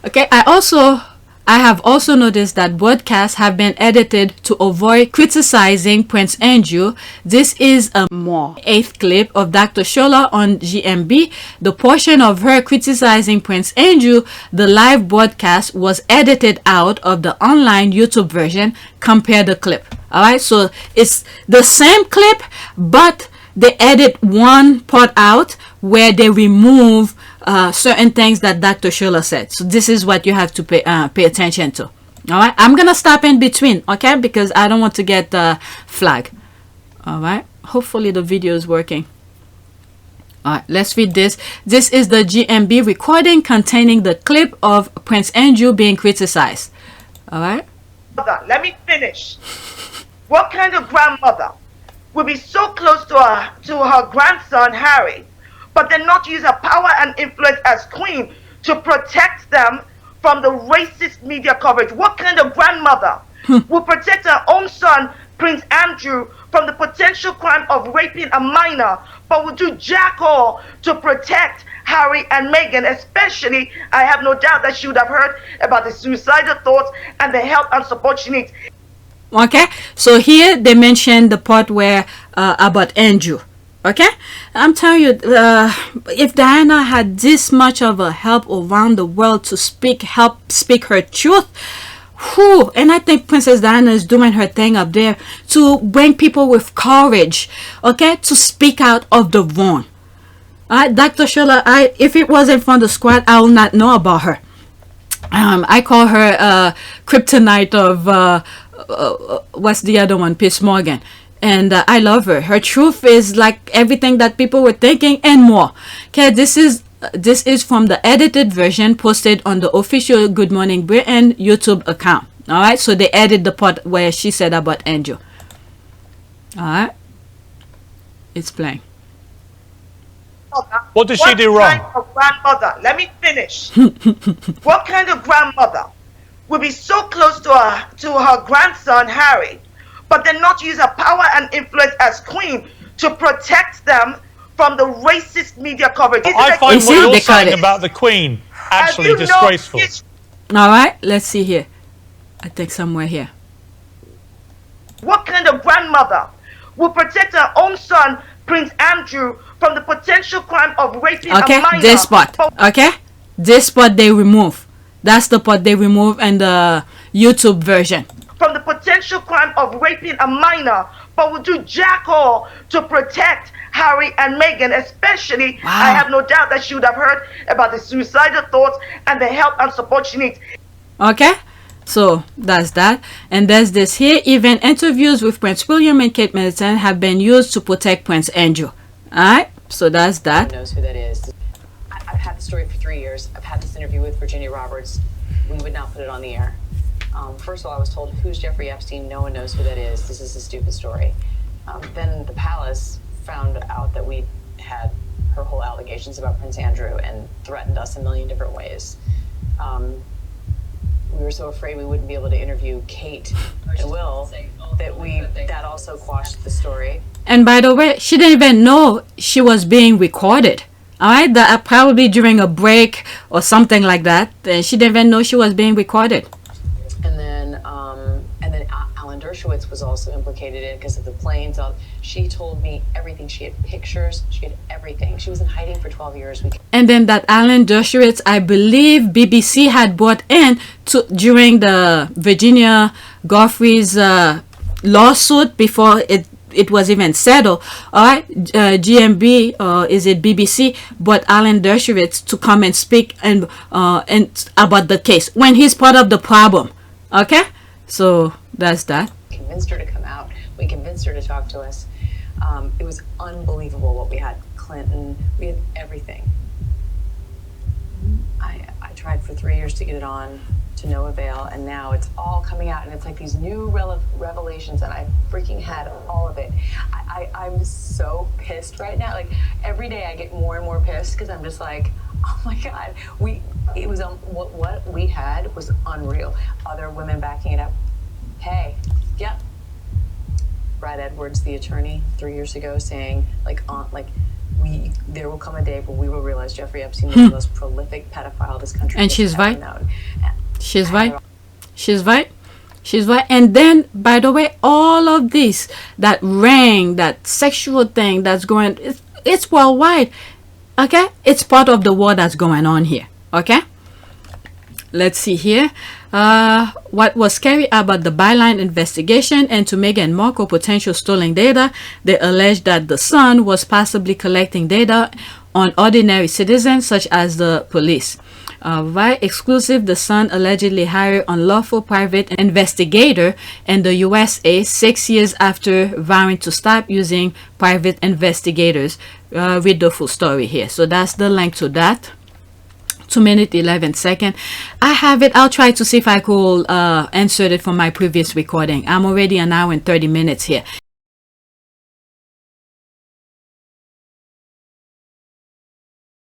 Okay, I have also noticed that broadcasts have been edited to avoid criticizing Prince Andrew. This is a more 8th clip of Dr. Shola on GMB. The portion of her criticizing Prince Andrew, the live broadcast, was edited out of the online YouTube version. Compare the clip. Alright, so it's the same clip, but they edit one part out where they remove certain things that Dr. Shola said. So this is what you have to pay attention to. All right, I'm gonna stop in between, okay, because I don't want to get flagged. All right, hopefully the video is working. All right, let's read this. This is the GMB recording containing the clip of Prince Andrew being criticized. All right. Let me finish. What kind of grandmother would be so close to her grandson Harry, but then not use her power and influence as queen to protect them from the racist media coverage? What kind of grandmother will protect her own son, Prince Andrew, from the potential crime of raping a minor, but will do jack all to protect Harry and Meghan? Especially, I have no doubt that she would have heard about the suicidal thoughts and the help and support she needs. Okay, so here they mentioned the part where about Andrew. Okay, I'm telling you, if Diana had this much of a help around the world to help speak her truth, whew, and I think Princess Diana is doing her thing up there to bring people with courage, okay, to speak out of the wrong. Dr. Shola, if it wasn't from the squad, I will not know about her. I call her kryptonite of what's the other one, Piers Morgan. And I love her. Her truth is like everything that people were thinking and more. Okay, this is from the edited version posted on the official Good Morning Britain YouTube account. All right, so they edited the part where she said about Andrew. All right, it's playing. What did she do wrong? What kind of grandmother? Let me finish. What kind of grandmother will be so close to her grandson Harry, but then not use her power and influence as queen to protect them from the racist media coverage? I find what you're saying about the Queen actually disgraceful. All right, let's see here. I think somewhere here. What kind of grandmother will protect her own son, Prince Andrew, from the potential crime of raping a minor? This part. Okay, this part they remove. That's the part they remove in the YouTube version. From the potential crime of raping a minor, but will do jack all to protect Harry and Meghan, especially. I have no doubt that she would have heard about the suicidal thoughts and the help and support she needs. Okay, so that's that. And there's this here. Even interviews with Prince William and Kate Middleton have been used to protect Prince Andrew. Alright, so that's that. Knows who that is. I've had the story for 3 years. I've had this interview with Virginia Roberts. We would not put it on the air. First of all, I was told, who's Jeffrey Epstein? No one knows who that is. This is a stupid story. Then the palace found out that we had her whole allegations about Prince Andrew and threatened us a million different ways. We were so afraid we wouldn't be able to interview Kate and Will that also quashed the story. And by the way, she didn't even know she was being recorded. Alright, that probably during a break or something like that. She didn't even know she was being recorded. And then Alan Dershowitz was also implicated in it because of the planes. She told me everything. She had pictures. She had everything. She was in hiding for 12 years. And then that Alan Dershowitz, I believe BBC had brought in during the Virginia Giuffre's lawsuit before it was even settled. All right, GMB is it BBC? But Alan Dershowitz to come and speak and about the case when he's part of the problem. Okay, so that's that. Convinced her to come out. We convinced her to talk to us. It was unbelievable what we had. Clinton, we had everything. I tried for 3 years to get it on, to no avail, and now it's all coming out, and it's like these new revelations, and I freaking had all of it. I'm so pissed right now. Like every day I get more and more pissed because I'm just like, oh my God, it was what we had was unreal. Other women backing it up. Hey, yep. Brad Edwards, the attorney, 3 years ago, saying there will come a day when we will realize Jeffrey Epstein was the most prolific pedophile this country and she's right. Known. She's right. She's right. She's right. And then, by the way, all of this, that ring, that sexual thing that's going, it's worldwide. Okay? It's part of the war that's going on here. Okay? Let's see here. What was scary about the byline investigation and to Meghan Markle potential stolen data, they alleged that the Sun was possibly collecting data on ordinary citizens such as the police. Right, exclusive, the Sun allegedly hired unlawful private investigator in the USA 6 years after vowing to stop using private investigators. Read the full story here. So that's the link to that. 2 minutes 11 seconds. I have it. I'll try to see if I could insert it from my previous recording. I'm already an hour and 30 minutes here.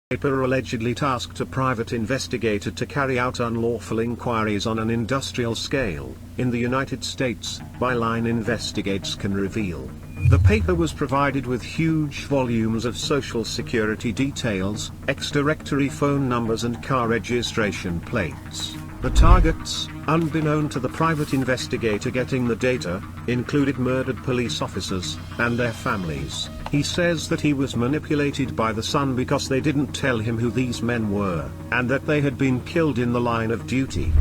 Paper allegedly tasked a private investigator to carry out unlawful inquiries on an industrial scale in the United States, Byline Investigates can reveal. The paper was provided with huge volumes of social security details, ex-directory phone numbers and car registration plates. The targets, unbeknown to the private investigator getting the data, included murdered police officers and their families. He says that he was manipulated by the Sun because they didn't tell him who these men were, and that they had been killed in the line of duty.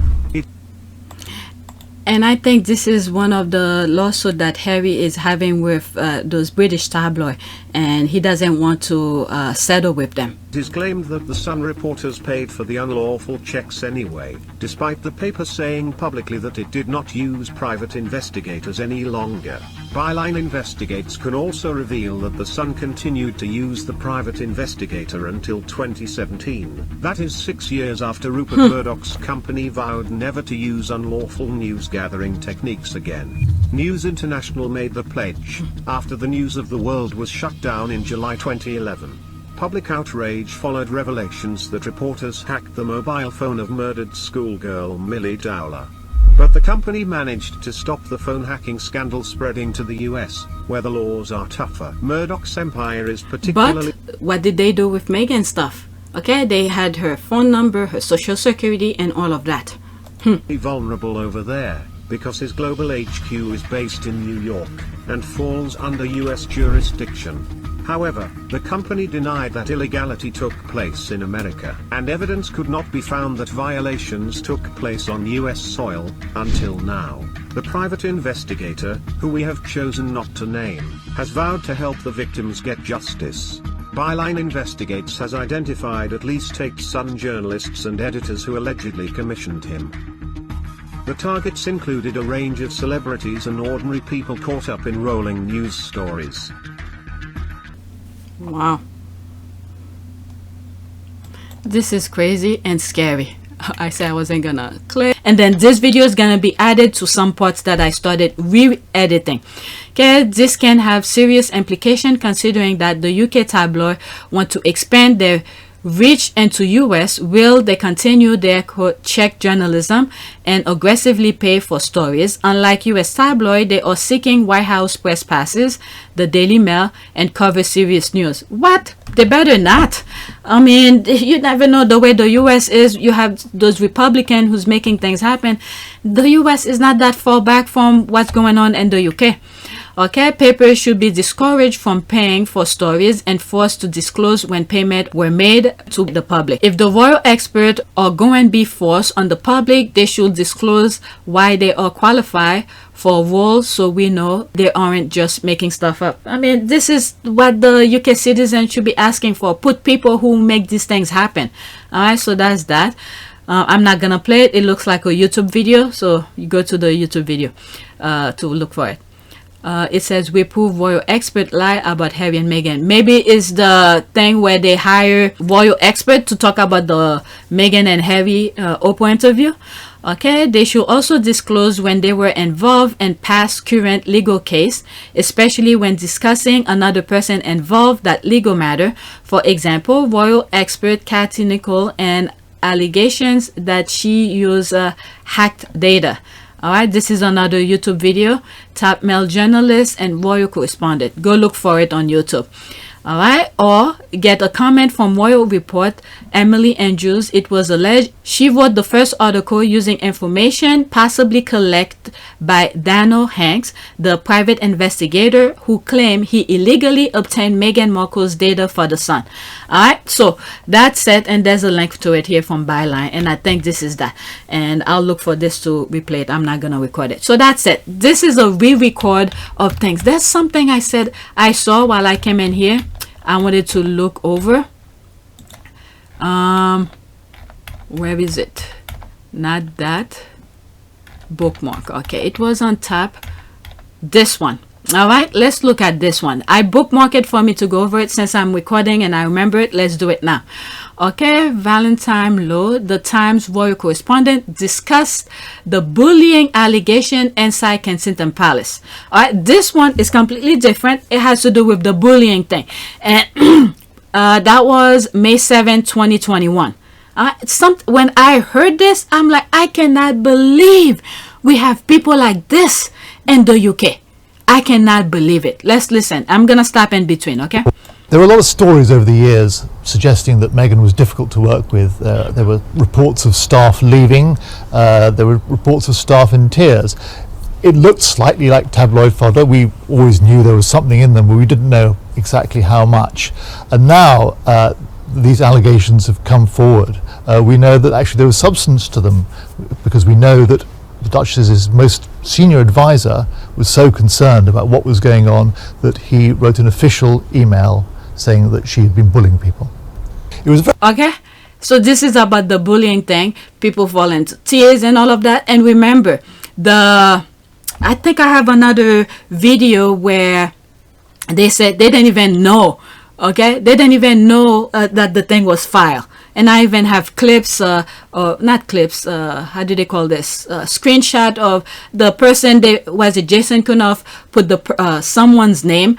And I think this is one of the lawsuits that Harry is having with those British tabloid, and he doesn't want to settle with them. It is claimed that the Sun reporters paid for the unlawful checks anyway, despite the paper saying publicly that it did not use private investigators any longer. Byline Investigates can also reveal that the Sun continued to use the private investigator until 2017. That is 6 years after Rupert Murdoch's company vowed never to use unlawful news gathering techniques again. News International made the pledge after the News of the World was shut down in July 2011. Public outrage followed revelations that reporters hacked the mobile phone of murdered schoolgirl Millie Dowler. But the company managed to stop the phone hacking scandal spreading to the US, where the laws are tougher. Murdoch's empire is particularly... But what did they do with Meghan's stuff? Okay, they had her phone number, her social security, and all of that. vulnerable over there, because his global HQ is based in New York, and falls under US jurisdiction. However, the company denied that illegality took place in America, and evidence could not be found that violations took place on US soil, until now. The private investigator, who we have chosen not to name, has vowed to help the victims get justice. Byline Investigates has identified at least 8 Sun journalists and editors who allegedly commissioned him. The targets included a range of celebrities and ordinary people caught up in rolling news stories. Wow. This is crazy and scary. I said I wasn't gonna click. And then this video is gonna be added to some parts that I started re-editing. Okay, this can have serious implication considering that the UK tabloid want to expand their reach into US. Will they continue their quote check journalism and aggressively pay for stories? Unlike US tabloid, they are seeking White House press passes, the Daily Mail, and cover serious news. What? They better not. I mean, you never know the way the US is. You have those Republicans who's making things happen. The US is not that far back from what's going on in the UK. Okay, papers should be discouraged from paying for stories and forced to disclose when payments were made to the public. If the royal experts are going to be forced on the public, they should disclose why they are qualified for roles so we know they aren't just making stuff up. I mean, this is what the UK citizens should be asking for. Put people who make these things happen. Alright, so that's that. I'm not gonna play it. It looks like a YouTube video, so you go to the YouTube video to look for it. It says we prove royal expert lie about Harry and Meghan. Maybe it's the thing where they hire royal expert to talk about the Meghan and Harry Oprah interview. Okay, they should also disclose when they were involved in past current legal case, especially when discussing another person involved that legal matter. For example, royal expert Kathy Nicole and allegations that she used hacked data. Alright, this is another YouTube video. Top male journalist and royal correspondent. Go look for it on YouTube. Alright, or get a comment from Royal Report, Emily Andrews. It was alleged she wrote the first article using information possibly collected by Daniel Hanks, the private investigator who claimed he illegally obtained Meghan Markle's data for the Sun. Alright, so that's it, and there's a link to it here from Byline, and I think this is that. And I'll look for this to replay it. I'm not gonna record it. So that's it. This is a re-record of things. There's something I said I saw while I came in here. I wanted to look over. Where is it? Not that. Bookmark. Okay, it was on top. This one. All right, let's look at this one. I bookmarked it for me to go over it since I'm recording and I remember it. Let's do it now. Okay, Valentine Lowe, the Times royal correspondent, discussed the bullying allegation inside Kensington Palace. All right, this one is completely different. It has to do with the bullying thing. And that was May 7, 2021. When I heard this, I'm like, I cannot believe we have people like this in the UK. I cannot believe it. Let's listen. I'm going to stop in between, okay? There were a lot of stories over the years suggesting that Meghan was difficult to work with. There were reports of staff leaving. There were reports of staff in tears. It looked slightly like tabloid fodder. We always knew there was something in them, but we didn't know exactly how much. And now these allegations have come forward. We know that actually there was substance to them, because we know that the Duchess's most senior advisor was so concerned about what was going on that he wrote an official email saying that she had been bullying people. It was okay, so this is about the bullying thing. People fall into tears and all of that. And remember, I think I have another video where they said they didn't even know. Okay, they didn't even know that the thing was filed. And I even have clips, or not clips, how do they call this? Screenshot of the person, was it Jason Kunoff, put the someone's name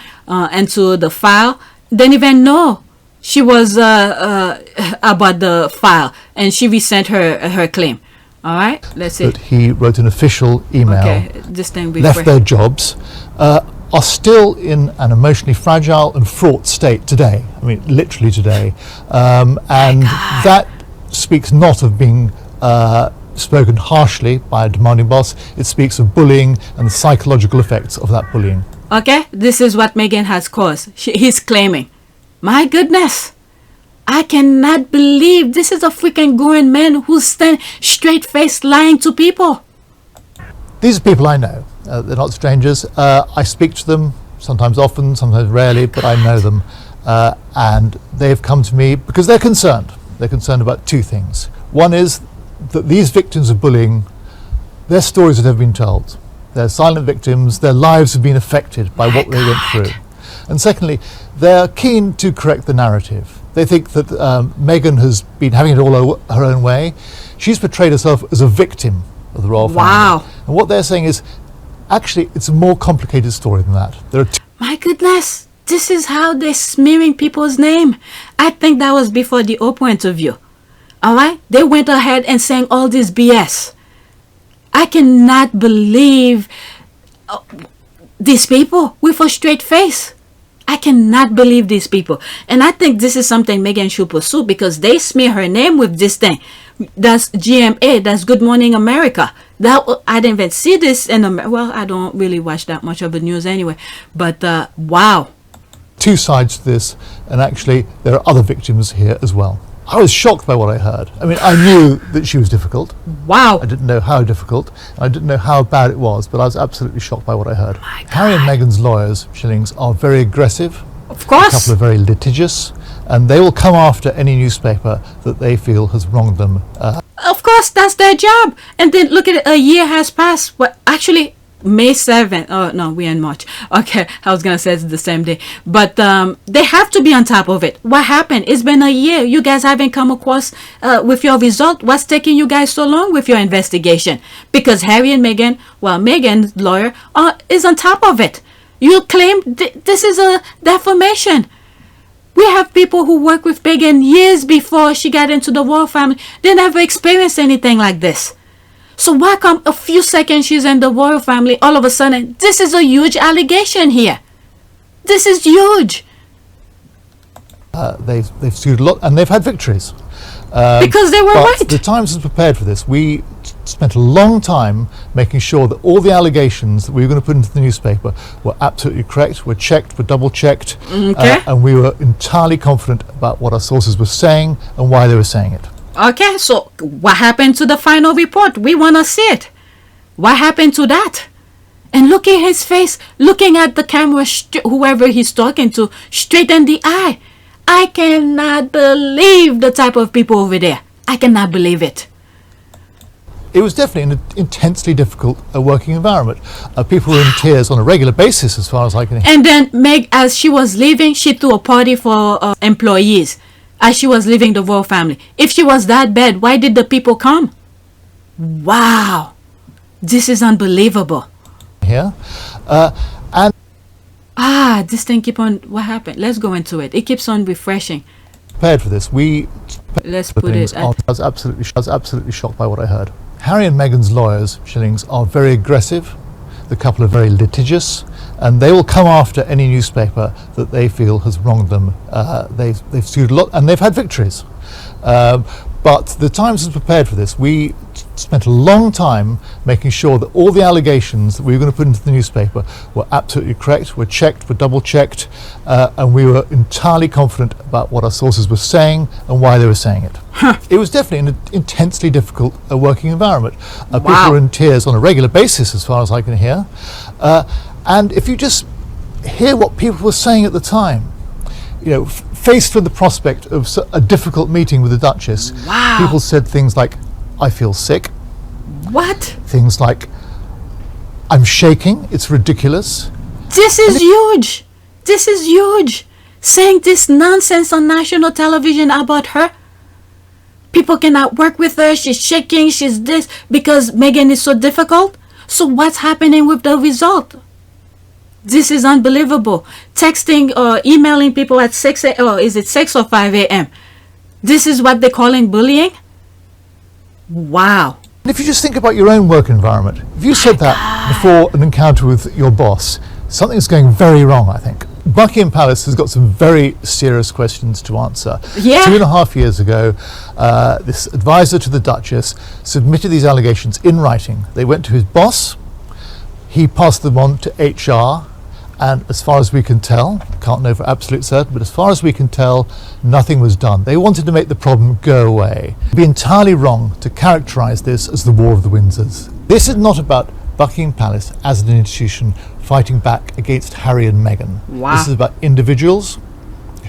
into the file. Didn't even know she was about the file, and she resent her claim. All right, let's see. That he wrote an official email, okay, this thing left their jobs, are still in an emotionally fragile and fraught state today. I mean, literally today. And that speaks not of being spoken harshly by a demanding boss. It speaks of bullying and the psychological effects of that bullying. Okay, this is what Meghan has caused. He's claiming. My goodness. I cannot believe this is a freaking grown man who's straight-faced lying to people. These are people I know. They're not strangers. I speak to them, sometimes often, sometimes rarely, but I know them. And they've come to me because they're concerned. They're concerned about two things. One is that these victims of bullying, their stories have never been told. They're silent victims. Their lives have been affected by what they went through. And secondly, they're keen to correct the narrative. They think that Meghan has been having it all her own way. She's portrayed herself as a victim of the royal family. Wow. And what they're saying is, actually, it's a more complicated story than that. There are My goodness, this is how they're smearing people's name. I think that was before the Oprah interview. All right? They went ahead and sang all this BS. I cannot believe these people with a straight face. I cannot believe these people. And I think this is something Meghan should pursue because they smear her name with this thing. That's GMA. That's Good Morning America. That I didn't even see this in America. Well, I don't really watch that much of the news anyway. But wow. Two sides to this, and actually there are other victims here as well. I was shocked by what I heard. I mean, I knew that she was difficult. Wow. I didn't know how difficult. And I didn't know how bad it was, but I was absolutely shocked by what I heard. Harry and Meghan's lawyers, Shillings, are very aggressive. Of course. A couple are very litigious, and they will come after any newspaper that they feel has wronged them. Of course, that's their job. And then look at it, a year has passed. Well, actually, May 7th. Oh, no, we're in March. Okay, I was going to say it's the same day. But they have to be on top of it. What happened? It's been a year. You guys haven't come across with your result. What's taking you guys so long with your investigation? Because Harry and Meghan, well, Meghan's lawyer is on top of it. You claim this is a defamation. We have people who worked with Meghan years before she got into the royal family. They never experienced anything like this. So why come a few seconds she's in the royal family, all of a sudden, this is a huge allegation here. This is huge. They've sued a lot, and they've had victories. Because they were but right. The Times was prepared for this. We spent a long time making sure that all the allegations that we were going to put into the newspaper were absolutely correct, were checked, were double-checked, and we were entirely confident about what our sources were saying and why they were saying it. Okay, so what happened to the final report? We want to see it. What happened to that? And look at his face, looking at the camera, whoever he's talking to, straight in the eye. I cannot believe the type of people over there. I cannot believe it. It was definitely an intensely difficult working environment. People were in tears on a regular basis, as far as I can hear. And then Meg, as she was leaving, she threw a party for employees. As she was leaving the royal family. If she was that bad, why did the people come? Wow. This is unbelievable. Here. And this thing keep on, what happened? Let's go into it. It keeps on refreshing. Prepared for this. Let's put it I was absolutely shocked by what I heard. Harry and Meghan's lawyers, Shillings, are very aggressive. The couple are very litigious, and they will come after any newspaper that they feel has wronged them. They've sued a lot, and they've had victories. But the Times was prepared for this. We spent a long time making sure that all the allegations that we were going to put into the newspaper were absolutely correct, were checked, were double-checked, and we were entirely confident about what our sources were saying and why they were saying it. It was definitely an intensely difficult working environment. People were in tears on a regular basis, as far as I can hear. And if you just hear what people were saying at the time, you know, faced with the prospect of a difficult meeting with the Duchess, people said things like, I feel sick. What? Things like, I'm shaking, it's ridiculous. This is huge. This is huge. Saying this nonsense on national television about her. People cannot work with her, she's shaking, she's this, because Meghan is so difficult. So what's happening with the result? This is unbelievable. Texting or emailing people at 6 or is it 6 or 5 a.m.? This is what they're calling bullying? Wow. And if you just think about your own work environment, if you said that before an encounter with your boss, something's going very wrong, I think. Buckingham Palace has got some very serious questions to answer. Yeah. 2.5 years ago, this advisor to the Duchess submitted these allegations in writing. They went to his boss, he passed them on to HR, and as far as we can tell, can't know for absolute certain, but as far as we can tell, nothing was done. They wanted to make the problem go away. It would be entirely wrong to characterise this as the War of the Windsors. This is not about Buckingham Palace as an institution fighting back against Harry and Meghan. Wow. This is about individuals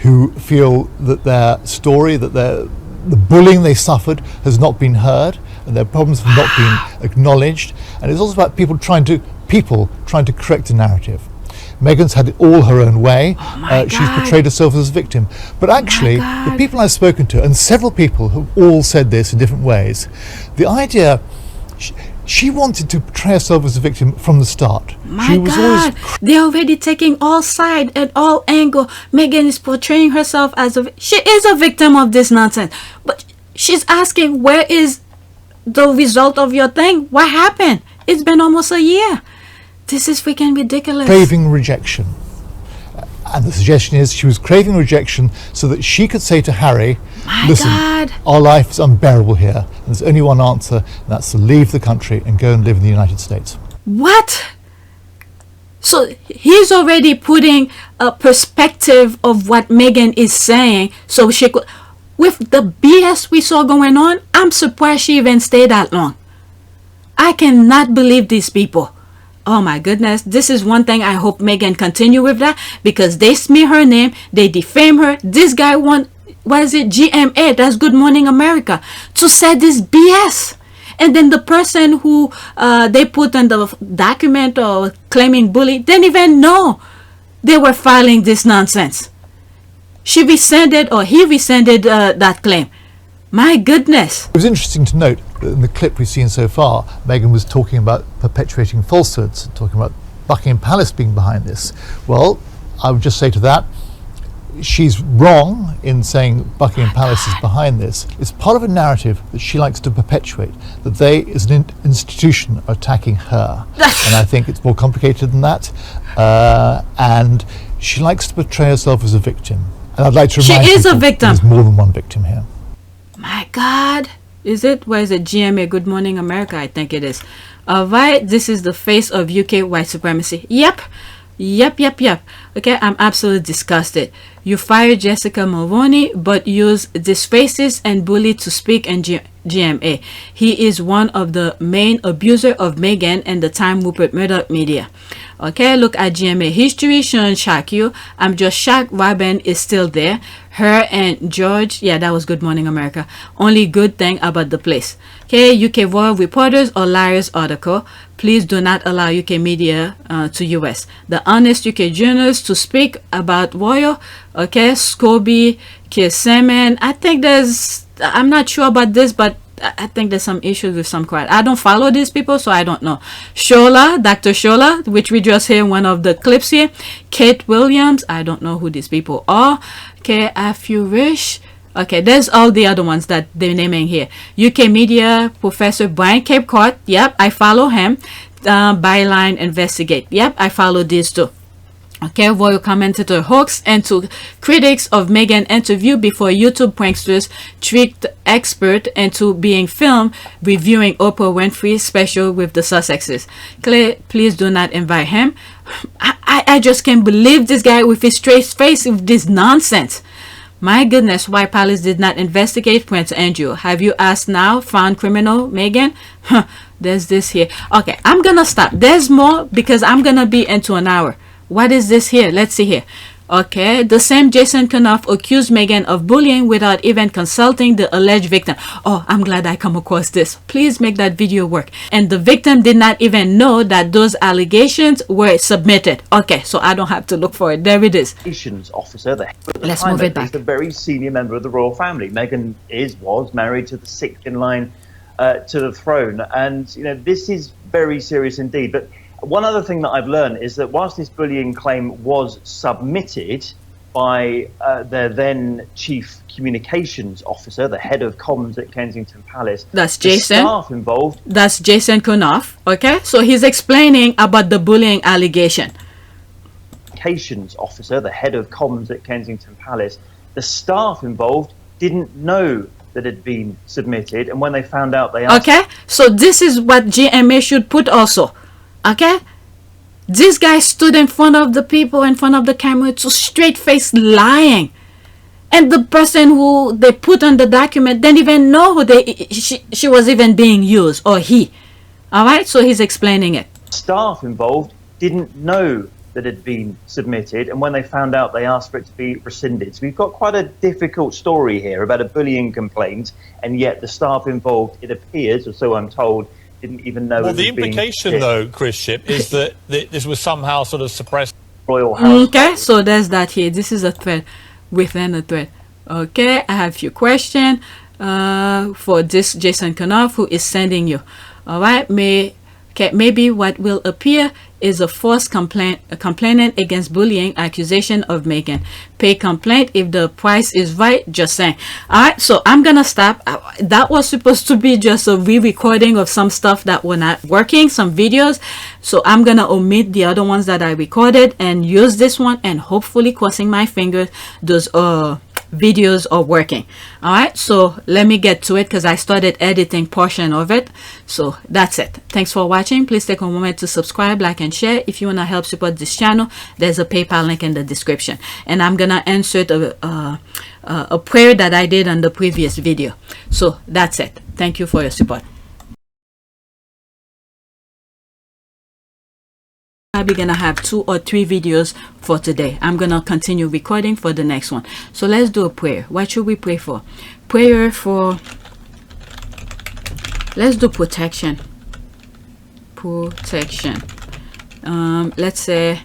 who feel that their story, that the bullying they suffered has not been heard, and their problems have not been acknowledged. And it's also about people trying to correct a narrative. Meghan's had it all her own way. She's portrayed herself as a victim. But actually, the people I've spoken to, and several people have all said this in different ways, the idea, she wanted to portray herself as a victim from the start. My God, they're already taking all side and all angle. Meghan is portraying herself as she is a victim of this nonsense. But she's asking, where is the result of your thing? What happened? It's been almost a year. This is freaking ridiculous. Craving rejection. And the suggestion is she was craving rejection so that she could say to Harry, listen, our life is unbearable here. And there's only one answer, and that's to leave the country and go and live in the United States. What? So he's already putting a perspective of what Meghan is saying so she could... With the BS we saw going on, I'm surprised she even stayed that long. I cannot believe these people. Oh my goodness, this is one thing I hope Meghan continue with that, because they smear her name, they defame her. This guy won, what is it, GMA, that's Good Morning America, to say this BS. And then the person who they put on the document or claiming bully didn't even know they were filing this nonsense. She rescinded, or he rescinded that claim. My goodness. It was interesting to note that in the clip we've seen so far, Meghan was talking about perpetuating falsehoods, talking about Buckingham Palace being behind this. Well, I would just say to that, she's wrong in saying Buckingham Palace is behind this. It's part of a narrative that she likes to perpetuate, that they, as an institution, are attacking her. And I think it's more complicated than that. And she likes to portray herself as a victim. And I'd like to remind she is people a victim. There's more than one victim here. My God. Is it? Where is it? GMA, Good Morning America, I think it is. Alright, this is the face of UK white supremacy. Yep. Okay, I'm absolutely disgusted. You fired Jessica Mulroney, but use disgraces and bully to speak in GMA. He is one of the main abuser of Meghan and the Time Rupert Murdoch media. Okay, look at GMA history. Shouldn't shock you. I'm just shocked Robin is still there. Her and George, yeah, that was Good Morning America. Only good thing about the place. Okay, UK Royal Reporters or Liars article. Please do not allow UK media to US. The honest UK journalists to speak about Royal. Okay, Scobie, Kirseman. I think I'm not sure about this, but I think there's some issues with some crowd. I don't follow these people, so I don't know. Shola, Dr. Shola, which we just hear one of the clips here. Kate Williams, I don't know who these people are. Okay, Afurish. Okay, there's all the other ones that they're naming here. UK media, Professor Brian Capecourt. Yep, I follow him. Byline Investigate. Yep, I follow these too. Okay, royal commentator hoax and to critics of Meghan interview before YouTube pranksters tricked expert into being filmed reviewing Oprah Winfrey's special with the Sussexes. Please do not invite him. I just can't believe this guy with his straight face with this nonsense. My goodness, why Palace did not investigate Prince Andrew? Have you asked now? Found criminal Meghan? There's this here. Okay, I'm gonna stop. There's more because I'm gonna be into an hour. What is this here? Let's see here. Okay, the same Jason Kanoff accused Meghan of bullying without even consulting the alleged victim. Oh, I'm glad I come across this. Please make that video work. And the victim did not even know that those allegations were submitted. Okay, so I don't have to look for it. There it is. Officer, let's move it back. He's a very senior member of the royal family. Meghan was married to the sixth in line to the throne, and you know this is very serious indeed. But One other thing that I've learned is that whilst this bullying claim was submitted by their then chief communications officer, the head of comms at Kensington Palace, that's Jason. The staff involved. That's Jason Kunoff. Okay, so he's explaining about the bullying allegation. Communications officer, the head of comms at Kensington Palace, the staff involved didn't know that it had been submitted, and when they found out, they asked. Okay, so this is what GMA should put also. Okay, this guy stood in front of the people, in front of the camera, to straight face lying, and the person who they put on the document didn't even know who she was even being used, or he. All right, so he's explaining it. Staff involved didn't know that had been submitted, and when they found out, they asked for it to be rescinded. So we've got quite a difficult story here about a bullying complaint, and yet the staff involved, it appears, or so I'm told, didn't even know. Well, it the was being implication, hit. though, Chris Ship, is that this was somehow sort of suppressed. Royal House. Okay, so there's that here. This is a thread within a thread. Okay, I have a few questions for this Jason Kunoff, who is sending you. All right, maybe what will appear is a false complainant against bullying accusation of Meghan. Pay complaint if the price is right. Just saying. All right, so I'm gonna stop. That was supposed to be just a re-recording of some stuff that were not working, some videos. So I'm gonna omit the other ones that I recorded and use this one, and hopefully, crossing my fingers, those videos are working. All right, so let me get to it because I started editing portion of it. So that's it. Thanks for watching. Please take a moment to subscribe, like, and share. If you want to help support this channel, there's a PayPal link in the description, and I'm gonna insert a prayer that I did on the previous video. So that's it. Thank you for your support. Probably gonna have 2 or 3 videos for today. I'm gonna continue recording for the next one. So let's do a prayer. What should we pray for? Prayer for, let's do protection. Let's say,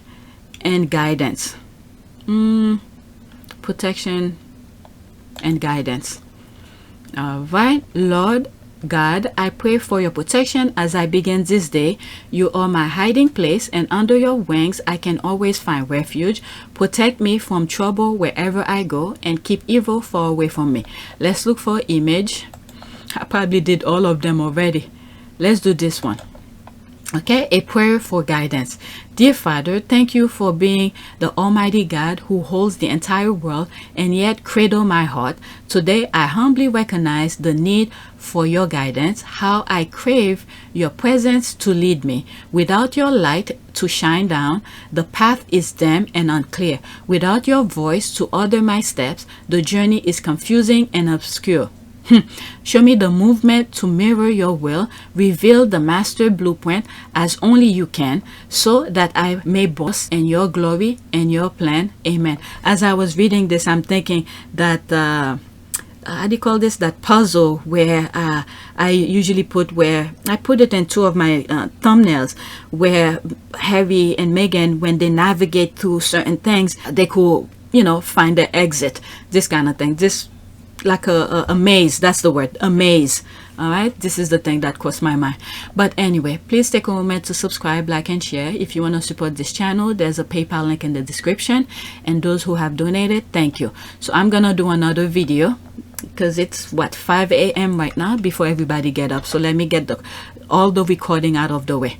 and guidance. Protection and guidance. All right, Lord God, I pray for your protection as I begin this day. You are my hiding place, and under your wings I can always find refuge. Protect me from trouble wherever I go, and keep evil far away from me. Let's look for an image. I probably did all of them already. Let's do this one. Okay, a prayer for guidance. Dear Father, thank you for being the Almighty God who holds the entire world and yet cradle my heart. Today, I humbly recognize the need for your guidance, how I crave your presence to lead me. Without your light to shine down, the path is dim and unclear. Without your voice to order my steps, the journey is confusing and obscure. Show me the movement to mirror your will. Reveal the master blueprint as only you can, so that I may boast in your glory and your plan. Amen. As I was reading this, I'm thinking that how do you call this, that puzzle where I usually put, where I put it in 2 of my thumbnails, where Harry and Meghan, when they navigate through certain things, they could, you know, find the exit, this kind of thing. This like a maze, that's the word, a maze. All right, this is the thing that crossed my mind. But anyway, please take a moment to subscribe, like, and share. If you want to support this channel, there's a PayPal link in the description, and those who have donated, thank you. So I'm gonna do another video because it's what, 5 a.m. right now, before everybody get up. So let me get all the recording out of the way.